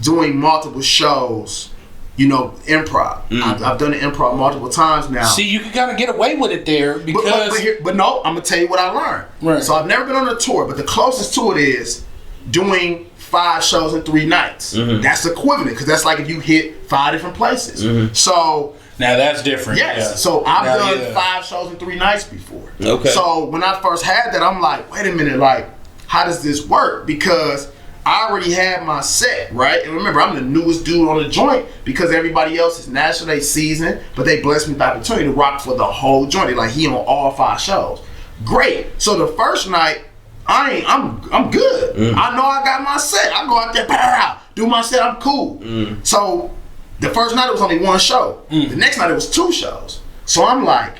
doing multiple shows. You know, improv. I've done the improv multiple times now. See, you can kind of get away with it there because. But no, I'm gonna tell you what I learned. Right. So I've never been on a tour, but the closest to it is doing 5 shows in 3 nights. That's equivalent because that's like if you hit 5 different places. So now that's different. yes. Yeah. So I've done 5 shows in 3 nights before. Okay. So when I first had that, I'm like, wait a minute, like, how does this work? Because I already had my set, right? And remember, I'm the newest dude on the joint because everybody else is national, they seasoned, but they blessed me with the opportunity to rock for the whole joint. They're like, he on all 5 shows. Great. So the first night, I'm good. I know I got my set. I go out there, do my set, I'm cool. So the first night it was only 1 show. The next night it was 2 shows. So I'm like,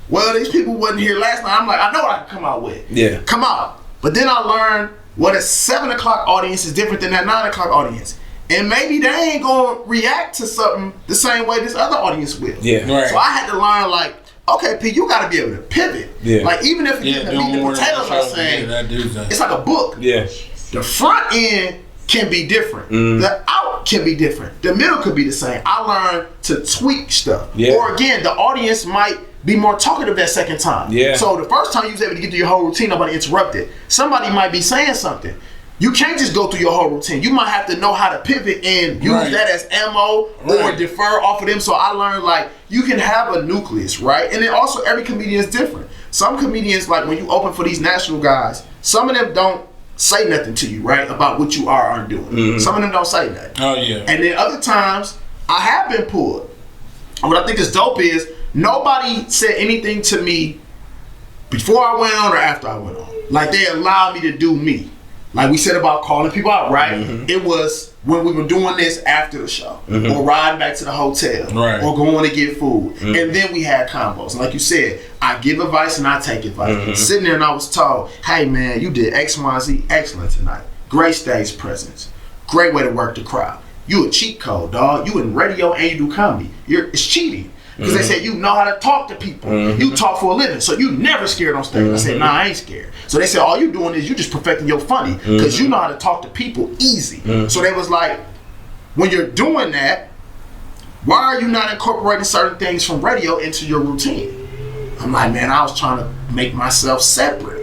well, these people wasn't here last night. I'm like, I know what I can come out with. Yeah. Come out. But then I learned what a 7 o'clock audience is different than that 9 o'clock audience. And maybe they ain't gonna react to something the same way this other audience will. Yeah. Right. So I had to learn, like, okay, P, you gotta be able to pivot. Yeah. Like, even if you get meat and potatoes, I'm saying, it's like a book. Yeah. The front end can be different. The out can be different. The middle could be the same. I learned to tweak stuff. Yeah. Or again, the audience might be more talkative that second time. Yeah. So the first time you was able to get through your whole routine, nobody interrupted. Somebody might be saying something. You can't just go through your whole routine. You might have to know how to pivot and use that as ammo or defer off of them. So I learned, like, you can have a nucleus, right? And then also every comedian is different. Some comedians, like when you open for these national guys, some of them don't say nothing to you, right, about what you are or aren't doing. Some of them don't say nothing. Oh yeah. And then other times, I have been pulled. And what I think is dope is nobody said anything to me before I went on or after I went on. Like, they allowed me to do me. Like we said about calling people out, right? It was when we were doing this after the show, or riding back to the hotel, or going to get food. And then we had combos. And like you said, I give advice and I take advice. Sitting there and I was told, hey man, you did X, Y, Z excellent tonight. Great stage presence. Great way to work the crowd. You a cheat code, dog. You in radio and you do comedy. It's cheating. Because they said you know how to talk to people. You talk for a living, so you never scared on stage. I said, nah, I ain't scared. So they said, all you doing is you just perfecting your funny, because you know how to talk to people easy. So they was like, when you're doing that, why are you not incorporating certain things from radio into your routine? I'm like, man, I was trying to make myself separate.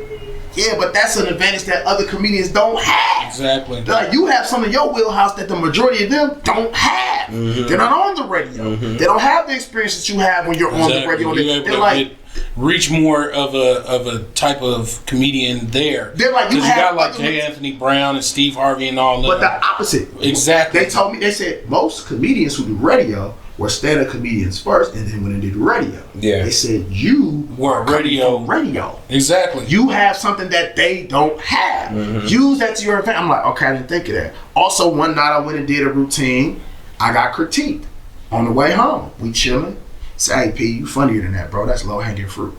Yeah, but that's an advantage that other comedians don't have. Exactly. Like, you have some in your wheelhouse that the majority of them don't have. They're not on the radio. They don't have the experience that you have when you're on the radio. They're like, reach more of a type of comedian there. They're like, you got like J. Anthony Brown and Steve Harvey and all that. But the opposite. Exactly. They told me, they said most comedians who do radio were stand-up comedians first, and then when they did radio, they said you were radio. Exactly. You have something that they don't have. Use that to your advantage. I'm like, okay, I didn't think of that. Also, one night I went and did a routine. I got critiqued on the way home. We chilling. Say, hey P, you funnier than that, bro. That's low-hanging fruit.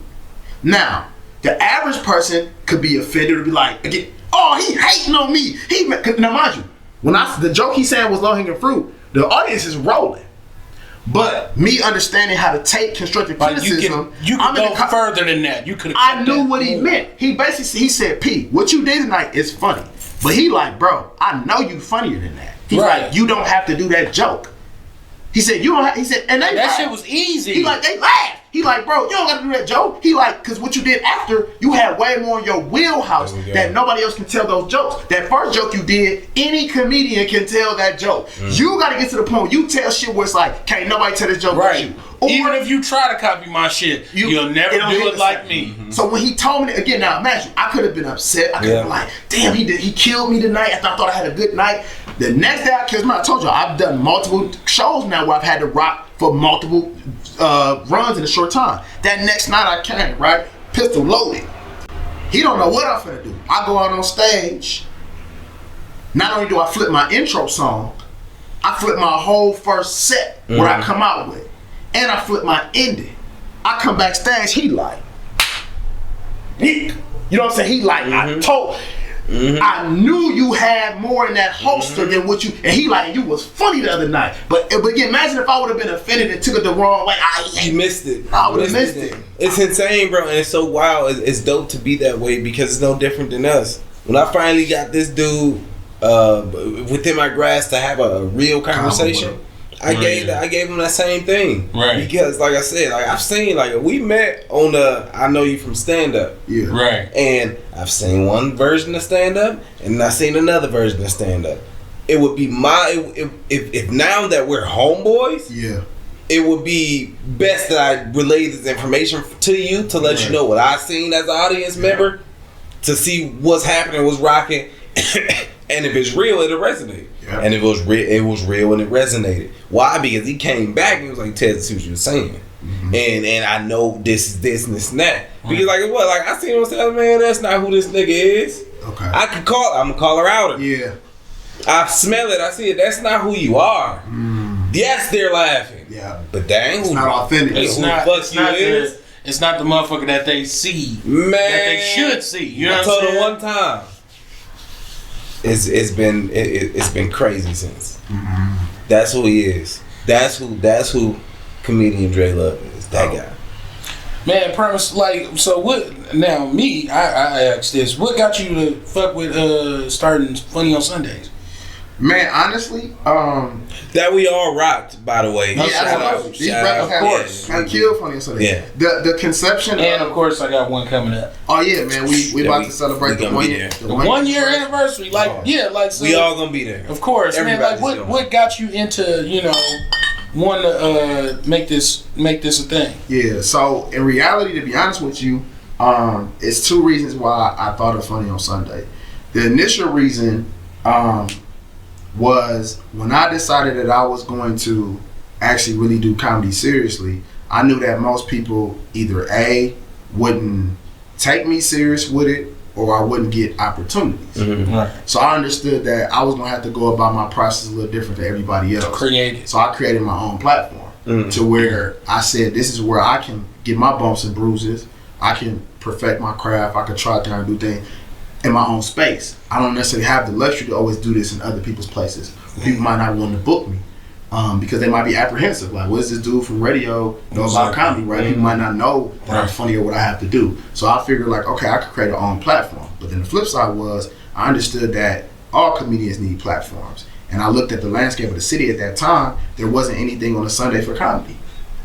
Now, the average person could be offended or be like, again, oh, he hating on me. Now, mind you, when the joke he said was low-hanging fruit, the audience is rolling. But me understanding how to take constructive criticism, you could go further than that. You could. I knew what he meant. He basically he said, "P, what you did tonight is funny," but he like, "Bro, I know you funnier than that." He's like, "You don't have to do that joke." He said, "You don't." He said, and they that shit was easy. He like, they laughed. He like, bro, you don't got to do that joke. He like, because what you did after, you had way more in your wheelhouse that nobody else can tell those jokes. That first joke you did, any comedian can tell that joke. You got to get to the point where you tell shit where it's like, can't nobody tell this joke but you. Even if you try to copy my shit, you'll never do it like me. So when he told me that, again, now imagine, I could have been upset. I could have been like, damn, he killed me tonight after I thought I had a good night. The next day, because I told you, I've done multiple shows now where I've had to rock for multiple runs in a short time. That next night I came, right? Pistol loaded. He don't know what I'm finna do. I go out on stage. Not only do I flip my intro song, I flip my whole first set where I come out with. And I flip my ending. I come backstage, he like, you know what I'm saying? He like, I knew you had more in that holster than what you, and he like, you was funny the other night. But again, imagine if I would have been offended and took it the wrong way. You missed it. I would have missed it. It's insane, bro, and it's so wild. It's dope to be that way because it's no different than us. When I finally got this dude within my grasp to have a real conversation, I gave him that same thing. Right. Because like I said, like I've seen, like we met on the I Know You From Stand Up. Yeah. Right. And I've seen one version of stand up and I've seen another version of stand up. It would be if now that we're homeboys, it would be best that I relay this information to you to let you know what I seen as an audience member, to see what's happening, what's rocking, and if it's real, it'll resonate. Yeah. And if it was real and it resonated. Why? Because he came back and he was like, Tez, see what you were saying. And I know this is this and this and that. Because like what? Like I seen him say, man, that's not who this nigga is. Okay. I'm gonna call her out. Yeah. I smell it, I see it. That's not who you are. Yes, they're laughing. Yeah. But that ain't who not authentic. It's not the motherfucker that they see. Man. That they should see. You know what I'm saying? I told him one time. It's been crazy since. That's who he is. That's who comedian Dre Lov is. That guy. Man, premise like so. What now? Me, I asked this. What got you to fuck with starting Funny on Sundays? Man, honestly, that we all rocked, by the way. These brothers have killed Funny on Sundays. Yeah. The conception, and of course, I got one coming up. Oh yeah, man, we about to celebrate the 1 year anniversary. Like so we all gonna be there. Of course, everybody's man. Like what got you into want to make this a thing? Yeah. So in reality, to be honest with you, it's two reasons why I thought of Funny on Sunday. The initial reason was when I decided that I was going to actually really do comedy seriously, I knew that most people either A, wouldn't take me serious with it, or I wouldn't get opportunities. Right. So I understood that I was going to have to go about my process a little different than everybody else. So I created my own platform to where I said, this is where I can get my bumps and bruises. I can perfect my craft. I can try to do things in my own space. I don't necessarily have the luxury to always do this in other people's places. People might not want to book me because they might be apprehensive. Like, what does this dude from radio know about comedy, right? People might not know that I'm funny or what I have to do. So I figured like, okay, I could create an own platform. But then the flip side was, I understood that all comedians need platforms. And I looked at the landscape of the city at that time, there wasn't anything on a Sunday for comedy.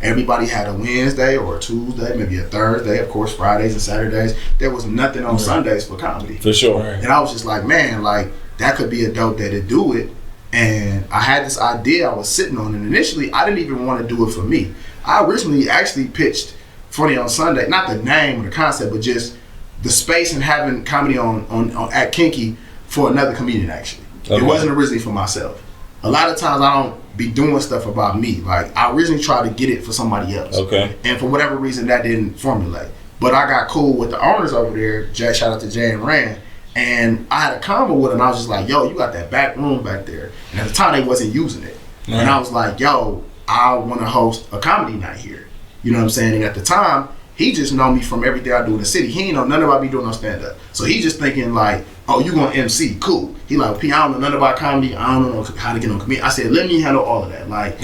Everybody had a Wednesday or a Tuesday, maybe a Thursday, of course, Fridays and Saturdays. There was nothing on Sundays for comedy. For sure. And I was just like, man, like, that could be a dope day to do it. And I had this idea I was sitting on, and initially, I didn't even want to do it for me. I originally actually pitched Funny on Sunday, not the name or the concept, but just the space and having comedy on at Kinky for another comedian, actually. Okay. It wasn't originally for myself. A lot of times I don't be doing stuff about me. Like, I originally tried to get it for somebody else. Okay. And for whatever reason, that didn't formulate. But I got cool with the owners over there. Shout out to Jay and Rand. And I had a convo with them. I was just like, yo, you got that back room back there. And at the time, they wasn't using it. Mm-hmm. And I was like, yo, I want to host a comedy night here. You know what I'm saying? And at the time, he just know me from everything I do in the city. He ain't know nothing about me doing no stand-up. So he just thinking like, oh, you gonna MC, cool. He like, P, I don't know nothing about comedy. I don't know how to get on comedy. I said, let me handle all of that. Like,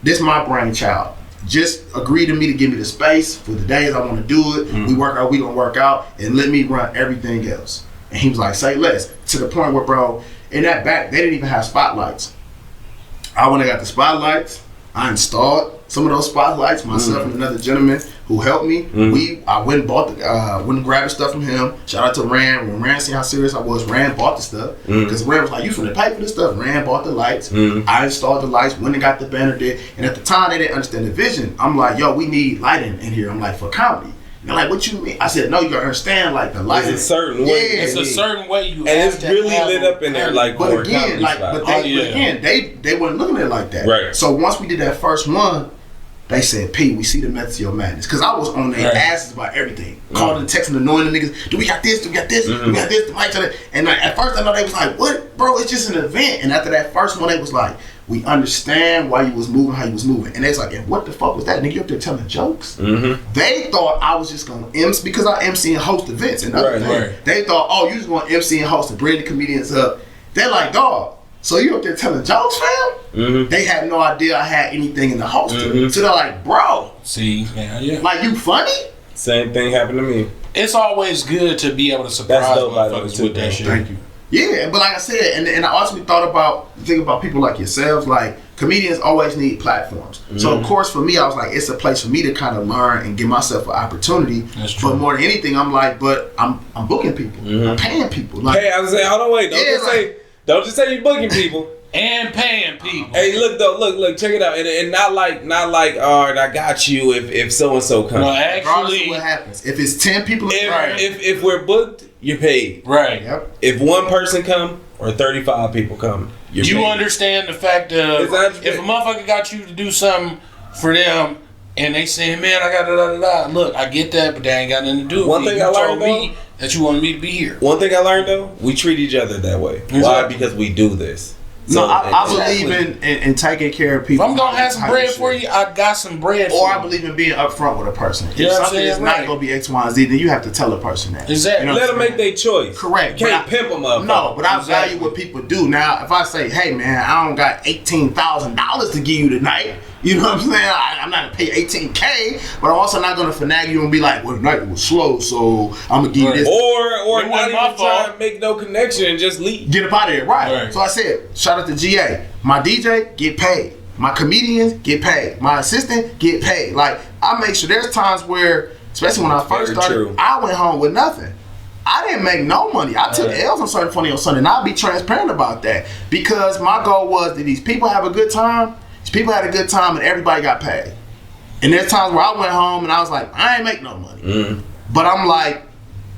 this is my brainchild. Just agree to me to give me the space for the days I want to do it. Mm-hmm. We gonna work out, and let me run everything else. And he was like, say less. To the point where, bro, in that back, they didn't even have spotlights. I went and got the spotlights. I installed some of those spotlights myself and another gentleman who who helped me. I went and bought went and grabbed the stuff from him. Shout out to Rand. When Rand seen how serious I was, Rand bought the stuff. Because Rand was like, you finna pay for this stuff. Rand bought the lights. I installed the lights, went and got the banner did. And at the time, they didn't understand the vision. I'm like, yo, we need lighting in here. I'm like, for comedy. They're like, what you mean? I said, no, you gotta understand, like, the lighting. It's a certain way. Yeah, it's a certain way you and have it's to really have lit up in there, like, but again, they weren't looking at it like that. Right. So once we did that first one, they said, P, we see the method of your madness. Because I was on their asses about everything. Calling and texting, annoying the niggas. Do we got this? Do we got this? Do we got this? The mics on it. And like, at first I know they was like, what? Bro, it's just an event. And after that first one, they was like, we understand why you was moving, how you was moving. And they was like, and what the fuck was that? Nigga, you up there telling jokes? They thought I was just going to MC, because I MC and host events and other things. They thought, oh, you just going to MC and host and bring the comedians up. They're like, dog, so you up there telling jokes, fam? They had no idea I had anything in the hosting. So they're like, bro. See, like, you funny? Same thing happened to me. It's always good to be able to surprise motherfuckers with that shit. Thank you. Yeah, but like I said, and I also think about people like yourselves, like, comedians always need platforms. So of course for me, I was like, it's a place for me to kind of learn and give myself an opportunity. That's true. But more than anything, I'm like, but I'm booking people. I'm paying people. Like, hey, I was saying, hold on, wait, don't just say you booking people. And paying people. Hey, look, check it out, and not like, all right, I got you if so and so comes. No, actually, what happens if it's 10 people? If we're booked, you're paid. Right. Yep. If one person come or 35 people come, you're paid. Understand the fact of if a motherfucker got you to do something for them and they saying, man, I got da. Look, I get that, but they ain't got nothing to do with One thing I learned me that you wanted me to be here. One thing I learned though, we treat each other that way. Exactly. Why? Because we do this. So I believe in taking care of people. If I'm gonna have some bread for you, I got some bread for you. Or I believe in being upfront with a person. If something is not gonna be X, Y, and Z, then you have to tell a person that. Exactly. Let them make their choice. Correct. You can't pimp them up. No, but I value what people do. Now, if I say, hey man, I don't got $18,000 to give you tonight, you know what I'm saying? I'm not gonna pay $18K, but I'm also not gonna finagle you and be like, well, tonight was slow, so I'm gonna give you this. Or not even try to make no connection and just leave. Get up out of here, right? So I said, shout out to GA. My DJ get paid. My comedians get paid. My assistant get paid. Like, I make sure there's times where, especially when I first started, I went home with nothing. I didn't make no money. I took L's on certain funny on Sunday, and I'll be transparent about that because my goal was that these people have a good time. These people had a good time, and everybody got paid. And there's times where I went home and I was like, I ain't make no money. But I'm like,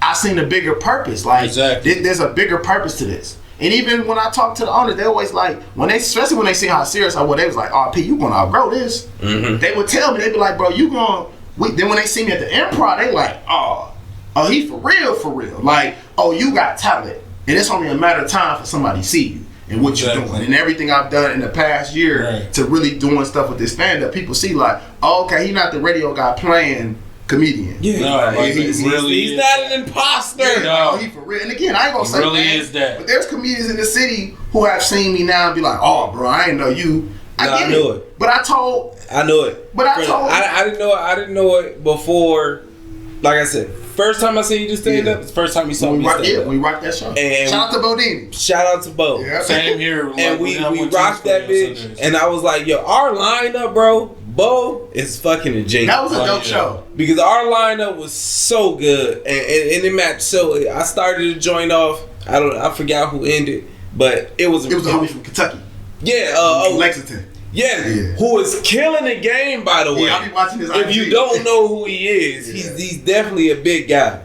I seen a bigger purpose. Like, there's a bigger purpose to this. And even when I talk to the owners, they always like, especially when they see how serious I was, they was like, oh, P, you gonna outgrow this. They would tell me, they'd be like, bro, you gonna, then when they see me at the Improv, they like, oh, he for real. Like, oh, you got talent. And it's only a matter of time for somebody to see you and what you're doing. And everything I've done in the past year to really doing stuff with this stand-up, people see like, oh, okay, he's not the radio guy playing comedian. Yeah, no, he's not an imposter. Yeah, no, he for real. And again, I ain't gonna say really is that. But there's comedians in the city who have seen me now and be like, "Oh, bro, I didn't know you." I knew it. But I knew it. But I didn't know it before. Like I said, first time I seen you do stand up, it's the first time you saw me stand up. Yeah, we rocked that show. And shout out to Bodini. Shout out to Bo. Yeah. Same here. And we rocked that bitch. And I was like, yo, our lineup, bro. Bo is fucking ingenious. That was a dope show. Because our lineup was so good and it matched. So I started to join off. I forgot who ended, but it was a homie from Kentucky. Yeah, Lexington. Yeah, who is killing the game, by the way. Yeah, I be watching his If you don't know who he is, he's definitely a big guy.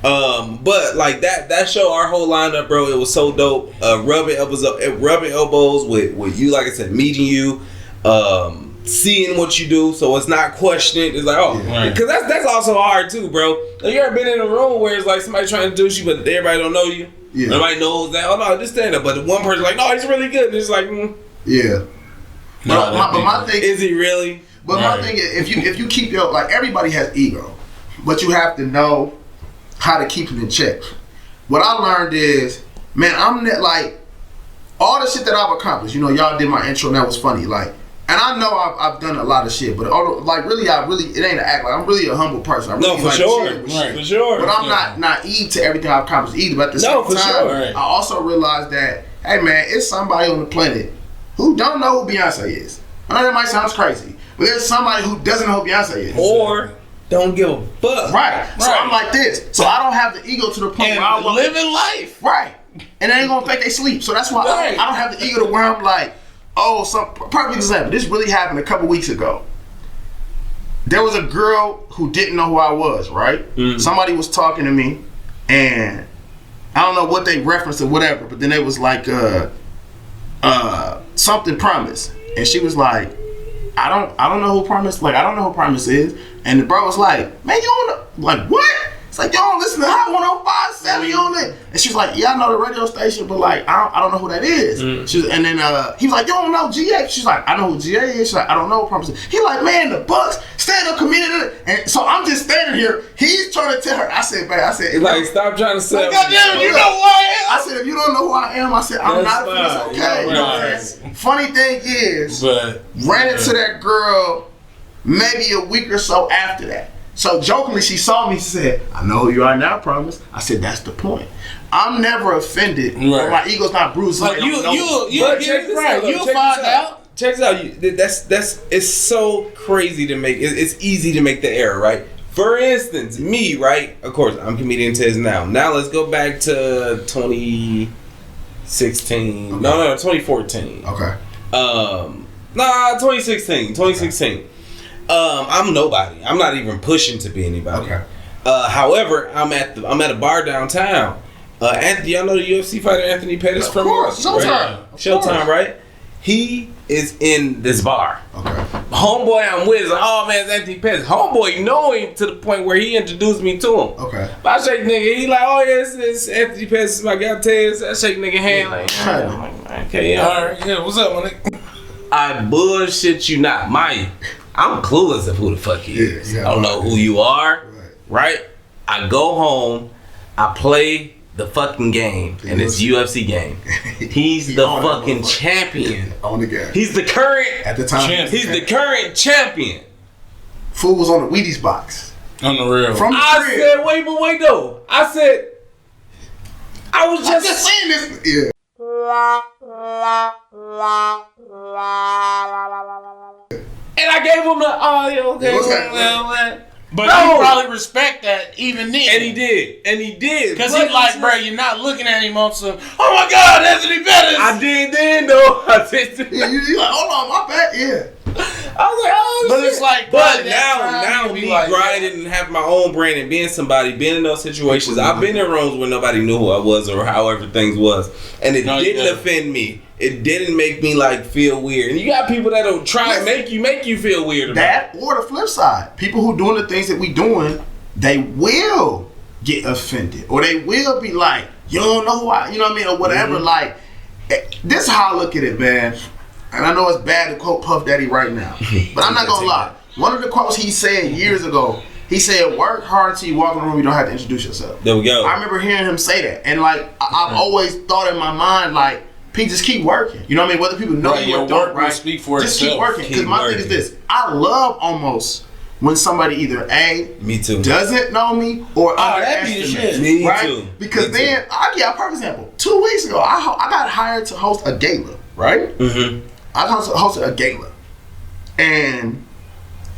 But like that show, our whole lineup, bro, it was so dope. Rubbing elbows with you, like I said, meeting you, seeing what you do, so it's not questioned. It's like, because that's also hard too, bro. Like, you ever been in a room where it's like somebody trying to do you, but everybody don't know you? Yeah. Nobody knows that. Oh no, just stand up. But one person like, no, he's really good. And it's like, yeah. But my thing is, he really? But my thing is, if you keep your, like, everybody has ego, but you have to know how to keep it in check. What I learned is, man, I'm like, all the shit that I've accomplished. You know, y'all did my intro and that was funny. Like, and I know I've done a lot of shit, but like really, it ain't an act. Like, I'm really a humble person. I really for sure. But I'm not naive to everything I've accomplished either. But at the same time, I also realized that, hey man, it's somebody on the planet who don't know who Beyonce is. I know that might sound crazy, but there's somebody who doesn't know who Beyonce is. Or don't give a fuck. Right. So I'm like this. So I don't have the ego to the point And where I'm living life. Right. And they ain't gonna fake they sleep. So that's why Right. I don't have the ego to where I'm like, oh, some perfect example. This really happened a couple weeks ago. There was a girl who didn't know who I was, right? Somebody was talking to me, and I don't know what they referenced or whatever, but then they was like, something Promise. And she was like, I don't know who Promise, like, I don't know who Promise is. And the bro was like, man, you don't know, like, what? It's like, you don't listen to Hot 105.7, you on it. And she's like, yeah, I know the radio station, but like, I don't know who that is. And then he was like, you don't know GA? She's like, I know who GA is. She's like, I don't know who Promise is. He like, man, the Bucks, stand-up comedian. And so I'm just standing here. He's trying to tell her. I said, man, I said, Like, stop trying to sell. Goddamn, you know who I am. I said, if you don't know who I am, I said, I'm That's not, it's fine. okay. You know what I'm saying? Funny thing is, But ran into that girl maybe a week or so after that. So jokingly, she saw me, she said, I know who you are now, Promise. I said, that's the point. I'm never offended, or my ego's not bruised. like you But check this out, you'll check find this out. Check this out. That's it's so crazy to make. It's easy to make the error, right? For instance, me, right? Of course, I'm comedian Tez now. Now let's go back to 2016. Okay. No, 2014. Okay. 2016. 2016. I'm nobody. I'm not even pushing to be anybody. Okay. However, I'm at a bar downtown. Anthony, y'all know the UFC fighter Anthony Pettis Of from course, Milwaukee, Showtime. right? Of Showtime, course. right? He is in this bar. Okay. Homeboy I'm with is like, oh man, it's Anthony Pettis. Homeboy know him to the point where he introduced me to him. Okay. But I shake nigga, he like, oh yeah, it's Anthony Pettis, it's my guy Tez. I shake nigga hand like, okay, yeah. All right, yeah, what's up, my nigga? I bullshit you not, I'm clueless of who the fuck he is. Yeah, I don't know who you are, right? I go home, I play the fucking game, and it's UFC game. He's the on that fucking motherfucker. champion. On the game. He's the current. At the time, He's the current champion. food was on the Wheaties box. On the real. From the I crib. said, wait though. I said, I was I'm just just saying this. Yeah. and I gave him the, oh yeah, okay, What's that? well. But No. you probably respect that even then. And he did. Because But he's like, bro, you're not looking at him on some, oh my God, Anthony Pettis. I did then though. I did. Yeah, you like, hold on, my bad. Yeah. I was like, oh But shit. it's like, But by that now time, you me be like, grinding and having my own brand and being somebody, being in those situations. I've been in rooms where nobody knew who I was or however things was, and it No, you didn't didn't. offend me. It didn't make me like feel weird. And you got people that'll try and make you feel weird about it. That or the flip side, people who doing the things that we doing, they will get offended, or they will be like, you don't know who I, you know what I mean, or whatever. Like, this is how I look at it, man. And I know it's bad to quote Puff Daddy right now, but I'm not gonna lie. One of the quotes he said years ago, he said, "Work hard till you walk in the room. You don't have to introduce yourself." There we go. I remember hearing him say that, and like I've always thought in my mind, like, Pete, just keep working. You know what I mean? Whether people know Right, you your or don't, work will right? speak for just keep itself. working. Because Keep my thing is working. this: I love almost when somebody either Me too. doesn't know me or that'd be the underestimates shit. me, Me right? too. Because Me then I give a perfect example. 2 weeks ago, I got hired to host a gala, right? Mm-hmm. I hosted a gala, and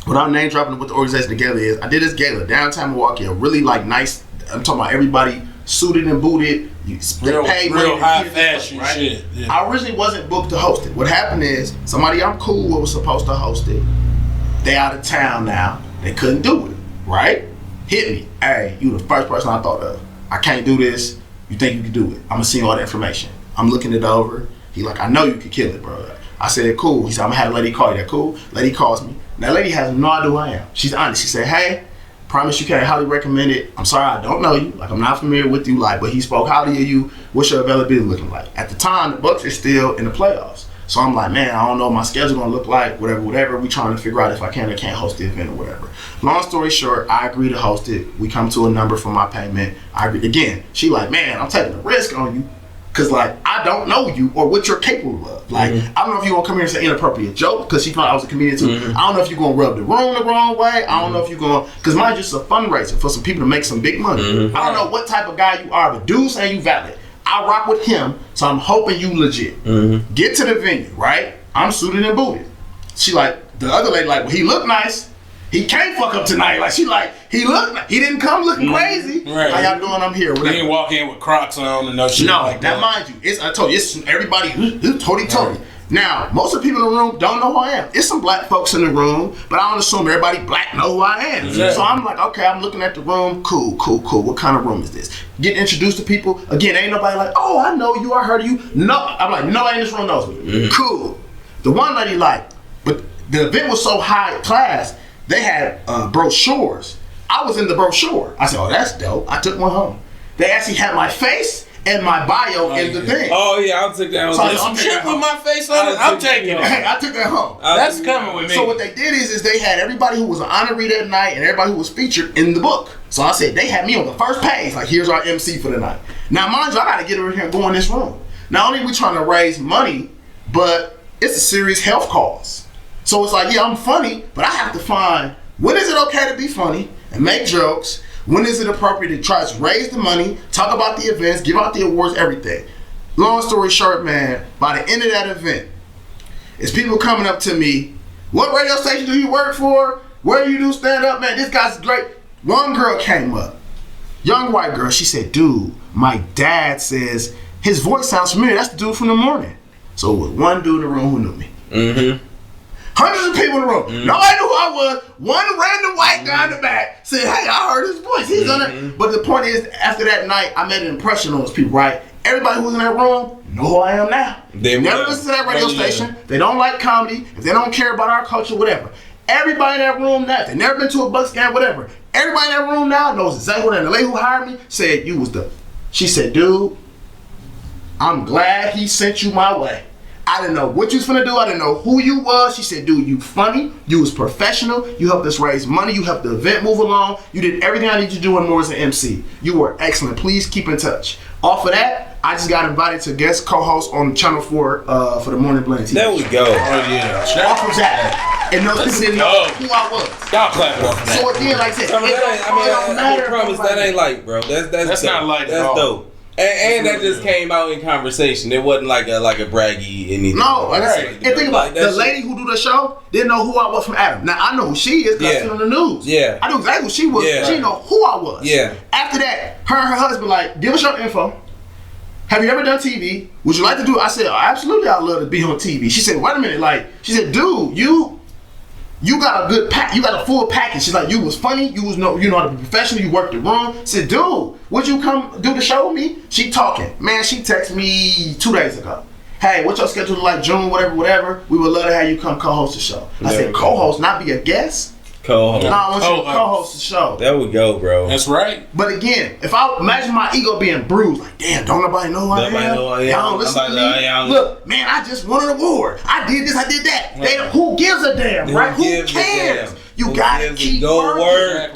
without name dropping what the organization together is, I did this gala downtown Milwaukee, a really like nice. I'm talking about everybody suited and booted. You Real paid money real to high get this fashion place, shit. Yeah. I originally wasn't booked to host it. What happened is somebody I'm cool with was supposed to host it. They out of town now. They couldn't do it. Right? Hit me. Hey, you the first person I thought of. I can't do this. You think you can do it? I'm gonna send you all the information. I'm looking it over. He like, I know you could kill it, bro. I said, cool. He said, I'm gonna have a lady call you. That cool? Lady calls me. Now, lady has no idea who I am. She's honest. She said, hey, promise you can't highly recommend it. I'm sorry, I don't know you. Like, I'm not familiar with you. Like, but he spoke highly of you. What's your availability looking like? At the time, the Bucks are still in the playoffs. So I'm like, man, I don't know what my schedule gonna look like, whatever. We trying to figure out if I can or can't host the event or whatever. Long story short, I agree to host it. We come to a number for my payment. I agree. Again, she like, man, I'm taking a risk on you. Cause like, I don't know you or what you're capable of. Like, I don't know if you're gonna come here and say inappropriate joke, cause she thought I was a comedian too. I don't know if you're gonna rub the room the wrong way. I don't know if you're gonna, cause mine's just a fundraiser for some people to make some big money. I don't know what type of guy you are, but dude saying you valid. I rock with him, so I'm hoping you legit. Get to the venue, right? I'm suited and booted. She like, the other lady like, well, he looked nice. he can't fuck up tonight. Like he didn't come looking crazy. Right. How y'all doing? I'm here. He didn't walk in with Crocs on and no shit like that. Now mind you, I told you, it's everybody who's Tony. Now, most of the people in the room don't know who I am. It's some black folks in the room, but I don't assume everybody black know who I am. Exactly. So I'm like, okay, I'm looking at the room. Cool. What kind of room is this? Getting introduced to people. Again, ain't nobody like, oh, I know you, I heard of you. No, I'm like, nobody in this room knows me. Mm-hmm. Cool. The one lady but the event was so high class, they had brochures. I was in the brochure. I said, oh, that's dope. I took one home. They actually had my face and my bio in the thing. Oh yeah, I'll take that. Some shit with my face on it. I'm taking it. I took that home. That's coming with me. So what they did is they had everybody who was an honoree that night and everybody who was featured in the book. So I said they had me on the first page. Like, here's our MC for the night. Now mind you, I got to get over here and go in this room. Not only are we trying to raise money, but it's a serious health cause. So it's like, yeah, I'm funny, but I have to find when is it okay to be funny and make jokes. When is it appropriate to try to raise the money, talk about the events, give out the awards, everything? Long story short, man, by the end of that event, it's people coming up to me, what radio station do you work for? Where you do stand up, man? This guy's great. One girl came up, young white girl, she said, dude, my dad says his voice sounds familiar. That's the dude from the morning. So it was one dude in the room who knew me. Mm-hmm. Hundreds of people in the room. Mm-hmm. Nobody knew who I was. One random white guy in the back said, hey, I heard his voice. He's on it. But the point is, after that night, I made an impression on those people, right? Everybody who was in that room know who I am now. They never listen to that radio station. They don't like comedy. If they don't care about our culture, whatever. Everybody in that room now, if they never been to a Bucks game, whatever. Everybody in that room now knows exactly what. And the lady who hired me said, you was the... She said, dude, I'm glad he sent you my way. I didn't know what you was finna do. I didn't know who you was. She said, dude, you funny. You was professional. You helped us raise money. You helped the event move along. You did everything I need you to do and more as an MC. You were excellent. Please keep in touch. Off of that, I just got invited to guest co-host on Channel 4 for the Morning Blend TV. There we go. Oh, yeah. Off of that. And no, people didn't know who I was. Y'all clap off that. So again, like I said, it don't matter. I promise that ain't light, bro. That's not light at all. That's dope. And that just came out in conversation. It wasn't like a braggy anything. No, like I said, and think about it. The lady who do the show didn't know who I was from Adam. Now I know who she is because I seen on the news. Yeah, I knew exactly who she was. Yeah. She didn't know who I was. Yeah. After that, her and her husband like, give us your info. Have you ever done TV? Would you like to do it? I said, oh, absolutely, I'd love to be on TV. She said, wait a minute, like, she said, dude, you got a good pack. You got a full package. She's like, you was funny. You know how to be professional. You worked the room. I said, dude, would you come do the show with me? She talking. Man, she texted me 2 days ago. Hey, what's your schedule like? June, whatever. We would love to have you come co-host the show. I said, co-host, not be a guest. Co-host. No, I want you to co-host the show. There we go, bro. That's right. But again, if I imagine my ego being bruised, like, damn, don't nobody know who I am. Y'all don't listen to me. Look, man, I just won an award. I did this, I did that. Who gives a damn, right? Who cares? You gotta keep working.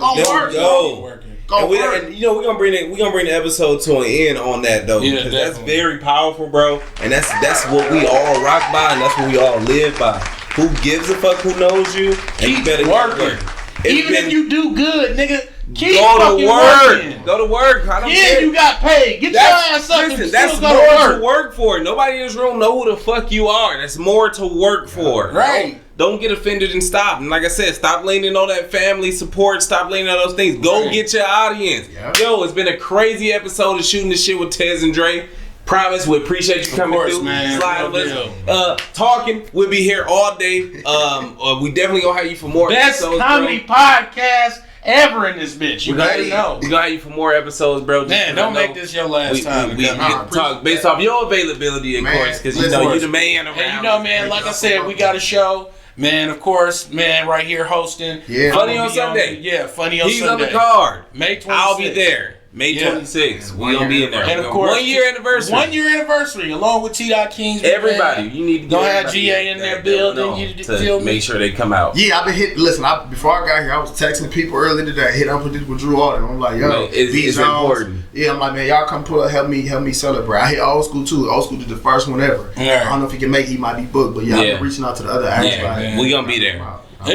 Go work. And you know we're gonna bring the episode to an end on that though, because that's very powerful, bro. And that's what we all rock by, and that's what we all live by. Who gives a fuck? Who knows you? And you better work. Even if you do good, nigga, keep go to work. Working. Go to work. I don't care. You got paid. Get your ass up. Listen, that's more to work for. Nobody in this room know who the fuck you are. That's more to work for. Right. Don't get offended and stop. And like I said, stop leaning on that family support. Stop leaning on those things. Go get your audience. Yep. Yo, it's been a crazy episode of shooting this shit with Tez and Dre. Promise, we appreciate you coming through, man. Sliding with us, talking. We'll be here all day. We definitely gonna have you for more best episodes, comedy podcast ever in this bitch. You already know. We gonna have you for more episodes, bro. Man, don't make this your last time. We talk based off your availability, of course, because you know you the man around. And you know, man, like I said, we got a show. Man, of course, man, right here hosting. Yeah, Funny on Sunday. Funny on Sunday. He's on the card. May 26th. I'll be there. May 26th. We gonna be in there. And of course, 1 year anniversary. 1 year anniversary, along with T. Kings. Everybody, you need to go have GA in their building. To make sure they come out. Yeah, I've been hitting. Listen, before I got here, I was texting people earlier today. Hit up with Drew Alden. I'm like, yo, man, it's important. Yeah, I'm like, man, y'all come pull up, help me celebrate. I hit Old School too. Old School did the first one ever. Yeah. I don't know if he can make it. He might be booked, but I've been reaching out to the other actors. Yeah, we gonna be there. Tell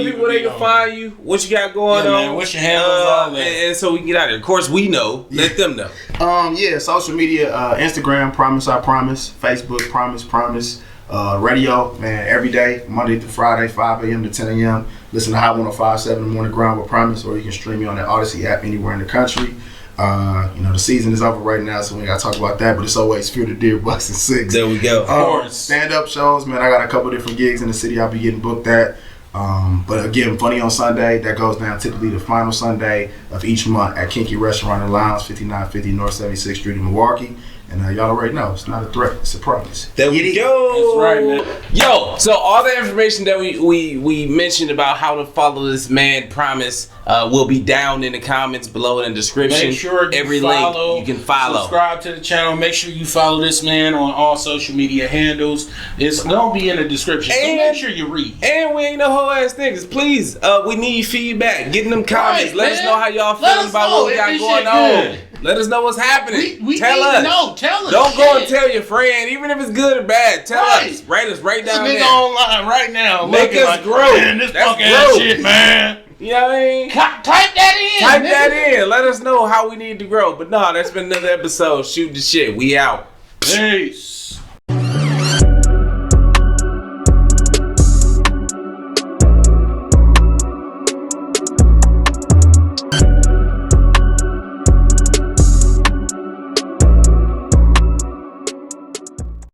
people where they can find you, what you got going on. Man, what's your handles, all that. And so we can get out of there. Of course, we know. Let them know. Social media, Instagram, Promise I Promise. Facebook, Promise. Radio, man, every day, Monday through Friday, 5 a.m. to 10 a.m. Listen to Hot 105.7 in the morning grind with Promise, or you can stream me on the Odyssey app anywhere in the country. The season is over right now, so we ain't got to talk about that, but it's always Fear the Deer, Bucks and Six. There we go. Of course. Stand-up shows, man. I got a couple different gigs in the city I'll be getting booked at. But again, Funny on Sunday, that goes down typically the final Sunday of each month at Kinky Restaurant and Lounge, 5950 North 76th Street in Milwaukee. And y'all already know, it's not a threat, it's a promise. There we go. That's right, man. Yo, so all the information that we mentioned about how to follow this man Promise will be down in the comments below in the description. Make sure you every follow, link you can follow. Subscribe to the channel. Make sure you follow this man on all social media handles. It's gonna be in the description. So make sure you read. And we ain't no whole ass niggas. Please, we need feedback. Get in them comments. Right, let man. us know how y'all Let feeling us about know what we if got this going shit on. good. Let us know what's happening. We tell need us. to know. Tell us. Don't go and shit. tell your friend, even if it's good or bad. Tell us. Write us right This down nigga there. online right now. Make looking us like, grow. Man, this That's punk ass growth. shit, man. You know what I mean? Type that in. Type nigga. that in. Let us know how we need to grow. But no, that's been another episode. Shoot the shit. We out. Peace.